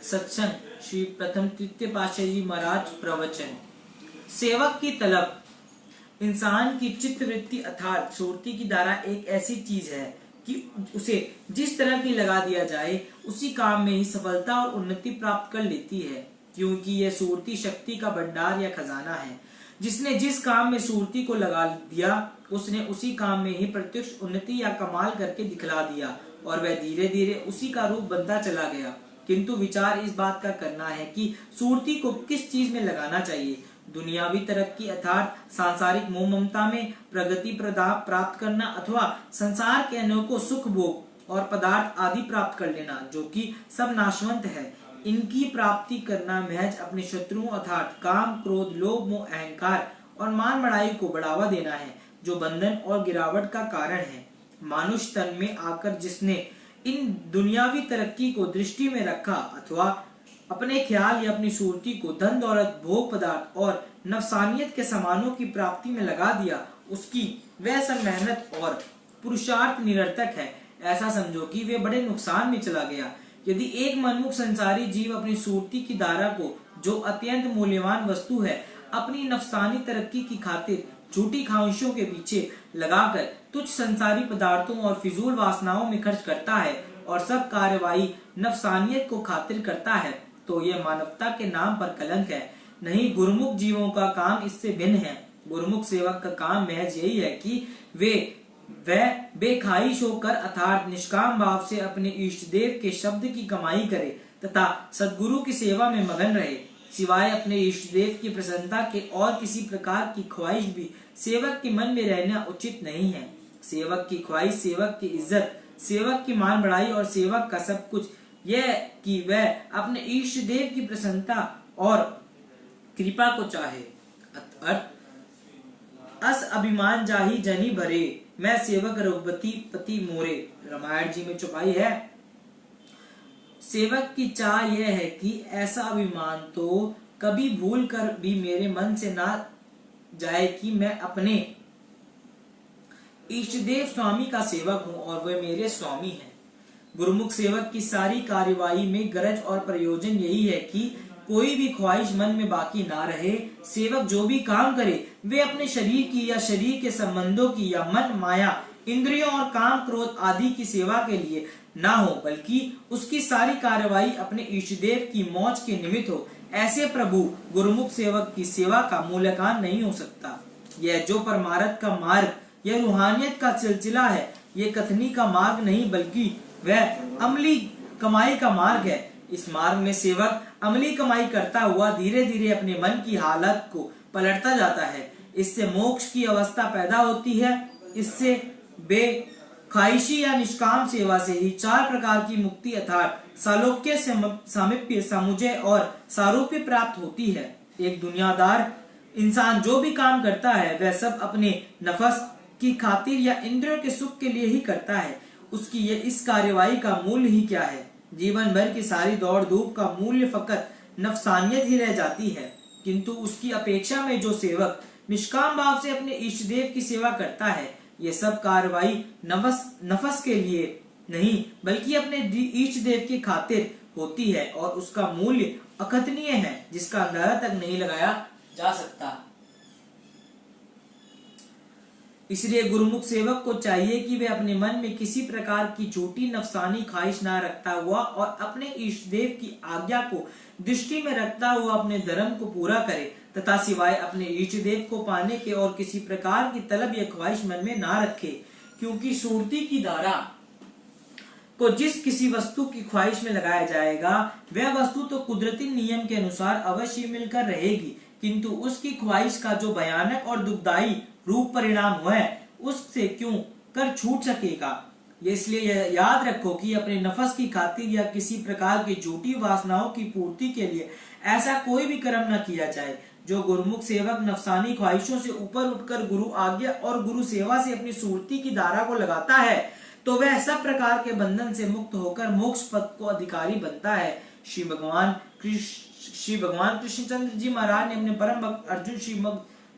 सत्संग श्री प्रथम तृतीय पातशाही जी महाराज प्रवचन। सेवक की तलब। इंसान की चित्त वृत्ति अर्थात सुरती की धारा एक ऐसी चीज है कि उसे जिस तरह की लगा दिया जाए उसी काम में ही सफलता और उन्नति प्राप्त कर लेती है, क्योंकि यह सुरती शक्ति का भंडार या खजाना है। जिसने जिस काम में सुरती को लगा दिया उसने उसी काम में ही प्रत्यक्ष उन्नति या कमाल करके दिखला दिया और वह धीरे धीरे उसी का रूप बनता चला गया। किंतु विचार इस बात का करना है कि सुरती को किस चीज में लगाना चाहिए। दुनियावी तरक्की अर्थात सांसारिक मोह ममता में प्रगति प्राप्त करना अथवा संसार के अनेकों सुख भोग और पदार्थ आदि प्राप्त कर लेना जो कि सब नाशवंत है। इनकी प्राप्ति करना महज अपने शत्रुओं अर्थात काम, क्रोध, लोभ, मोह, अहंकार और मान बढ़ाई को बढ़ावा देना है, जो बंधन और गिरावट का कारण है। मानुष तन में आकर जिसने इन दुनियावी तरक्की को दृष्टि में रखा अथवा अपने ख्याल या अपनी सुरती को धन दौलत, भोग पदार्थ और नफसानियत के सामानों की प्राप्ति में लगा दिया, उसकी वह सब मेहनत और पुरुषार्थ निरर्थक है। ऐसा समझो कि वे बड़े नुकसान में चला गया। यदि एक मनमुख संसारी जीव अपनी सुरती की धारा को, जो अत्यंत मूल्यवान वस्तु है, अपनी नफसानी तरक्की की खातिर झूठी ख्वाहिशों के पीछे लगाकर तुच्छ संसारी पदार्थों और फिजूल वासनाओं में खर्च करता है और सब कार्यवाही नफसानियत को खातिर करता है, तो यह मानवता के नाम पर कलंक है। नहीं, गुरुमुख जीवों का काम इससे भिन्न है। गुरुमुख सेवक का काम महज यही है कि वह बेखाइश होकर अर्थात निष्काम भाव से अपने इष्ट देव के शब्द की कमाई करे तथा सद्गुरु की सेवा में मगन रहे। सिवाय अपने इष्ट देव की प्रसन्नता के और किसी प्रकार की ख्वाहिश भी सेवक के मन में रहना उचित नहीं है। सेवक की ख्वाहिश, सेवक की इज्जत, सेवक की मान बढ़ाई और सेवक का सब कुछ यह कि वह अपने इष्ट देव की प्रसन्नता और कृपा को चाहे। अस अभिमान जाहि जनि भरे, मैं सेवक रघुपति पति मोरे। रामायण जी में चौपाई है। सेवक की चाह यह है कि ऐसा अभिमान तो कभी भूल कर भी मेरे मन से ना जाए कि मैं अपने इष्टदेव स्वामी का सेवक हूं और वे मेरे स्वामी हैं। गुरुमुख सेवक की सारी कार्यवाही में गरज और प्रयोजन यही है कि कोई भी ख्वाहिश मन में बाकी ना रहे। सेवक जो भी काम करे वे अपने शरीर की या शरीर के संबंधों की या मन माया इंद्रियों और काम क्रोध आदि की सेवा के लिए ना हो, बल्कि उसकी सारी कार्यवाही अपने इष्टदेव की मौज के निमित्त हो। ऐसे प्रभु गुरुमुख सेवक की सेवा का मूल्यांकन नहीं हो सकता। यह जो परमार्थ का मार्ग, यह रूहानियत का सिलसिला है, ये कथनी का मार्ग नहीं बल्कि वह अमली कमाई का मार्ग है। इस मार्ग में सेवक अमली कमाई करता हुआ धीरे धीरे अपने मन की हालत को पलटता जाता है। इससे मोक्ष की अवस्था पैदा होती है। इससे बेख्वाहिशी या निष्काम सेवा से ही 4 प्रकार की मुक्ति अर्थात सालोक्य, सामीप्य, समुजय और सारूप्य प्राप्त होती है। एक दुनियादार इंसान जो भी काम करता है वह सब अपने नफस की खातिर या इंद्रियों के सुख के लिए ही करता है। उसकी ये इस कार्यवाही का मूल्य ही क्या है? जीवन भर की सारी दौड़ धूप का मूल्य फकत नफसानियत ही रह जाती है। किंतु उसकी अपेक्षा में जो सेवक निष्काम भाव से अपने इष्टदेव की सेवा करता है, ये सब कार्यवाही नफस के लिए नहीं बल्कि अपने इष्टदेव की खातिर होती है और उसका मूल्य अकथनीय है, जिसका अंदाजा तक नहीं लगाया जा सकता। इसलिए गुरुमुख सेवक को चाहिए कि वे अपने मन में किसी प्रकार की झूठी नफसानी ख्वाहिश ना रखता हुआ और अपने इष्टदेव की आज्ञा को दृष्टि में रखता हुआ अपने धर्म को पूरा करे तथा सिवाय अपने इष्टदेव को पाने के और किसी प्रकार की तलब या ख्वाहिश मन में ना रखे। क्योंकि सुरती की धारा को जिस किसी वस्तु की ख्वाहिश में लगाया जाएगा वह वस्तु तो कुदरती नियम के अनुसार अवश्य मिलकर रहेगी, किंतु उसकी ख्वाहिश का जो भयानक और दुखदायी रूप परिणाम है उससे क्यों कर छूट सकेगा। इसलिए याद रखो कि अपने नफस की खातिर या किसी प्रकार की झूठी वासनाओं की पूर्ति के लिए ऐसा कोई भी कर्म न किया जाए। जो गुरुमुख सेवक नफसानी ख्वाहिशों से ऊपर उठकर गुरु आज्ञा और गुरु सेवा से अपनी सुरती की धारा को लगाता है तो वह सब प्रकार के बंधन से मुक्त होकर मोक्ष पद को अधिकारी बनता है। श्री भगवान कृष्णचंद्र जी महाराज ने अपने परम भक्त अर्जुन श्री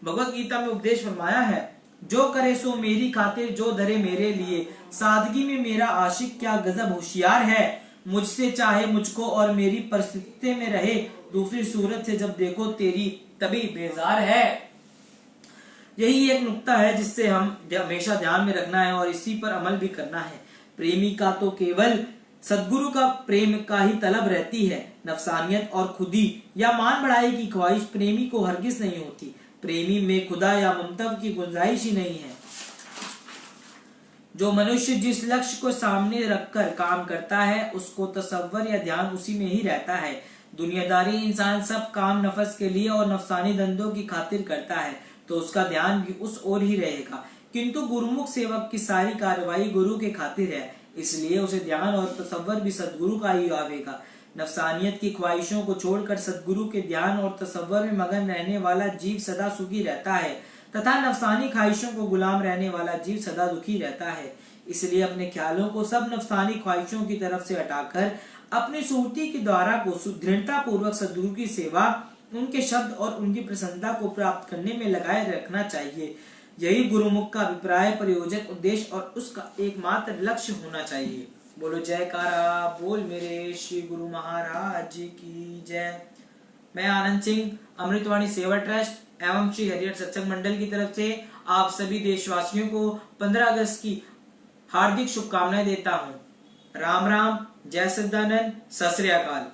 भगवत गीता में उपदेश फरमाया है, जो करे सो मेरी खातिर, जो धरे मेरे लिए, सादगी में मेरा आशिक क्या गजब होशियार है। मुझसे चाहे मुझको और मेरी परिस्थिति में रहे, दूसरी सूरत से जब देखो तेरी तभी बेजार है। यही एक नुक्ता है जिससे हम हमेशा ध्यान में रखना है और इसी पर अमल भी करना है। प्रेमी का तो केवल सदगुरु का प्रेम का ही तलब रहती है। नफसानियत और खुदी या मान बढ़ाई की ख्वाहिश प्रेमी को हरगिज नहीं होती। प्रेमी में खुदा या ममता की गुंजाइश ही नहीं है। जो मनुष्य जिस लक्ष्य को सामने रखकर काम करता है उसको तसव्वुर या ध्यान उसी में ही रहता है। दुनियादारी इंसान सब काम नफस के लिए और नफसानी धंधों की खातिर करता है तो उसका ध्यान भी उस ओर ही रहेगा, किंतु गुरुमुख सेवक की सारी कार्यवाही गुरु के खातिर है, इसलिए उसे ध्यान और तसव्वुर भी सदगुरु का ही आवेगा। नफसानियत की ख्वाहिशों को छोड़कर सदगुरु के ध्यान और तसव्वुर में मगन रहने वाला जीव सदा सुखी रहता है तथा नफसानी ख्वाहिशों को गुलाम रहने वाला जीव सदा दुखी रहता है। इसलिए अपने ख्यालों को सब नफसानी ख्वाहिशों की तरफ से हटाकर अपनी सुरती की द्वारा को सुदृढ़ता पूर्वक सदगुरु की सेवा, उनके शब्द और उनकी प्रसन्नता को प्राप्त करने में लगाए रखना चाहिए। यही गुरुमुख का अभिप्राय, प्रयोजक, उद्देश्य और उसका एकमात्र लक्ष्य होना चाहिए। बोलो जयकारा बोल मेरे श्री गुरु महाराज की जय। मैं आनंद सिंह, अमृतवाणी सेवा ट्रस्ट एवं श्री हरिहर सत्संग मंडल की तरफ से आप सभी देशवासियों को 15 अगस्त की हार्दिक शुभकामनाएं देता हूँ। राम राम, जय सच्चिदानंद, सत श्री अकाल।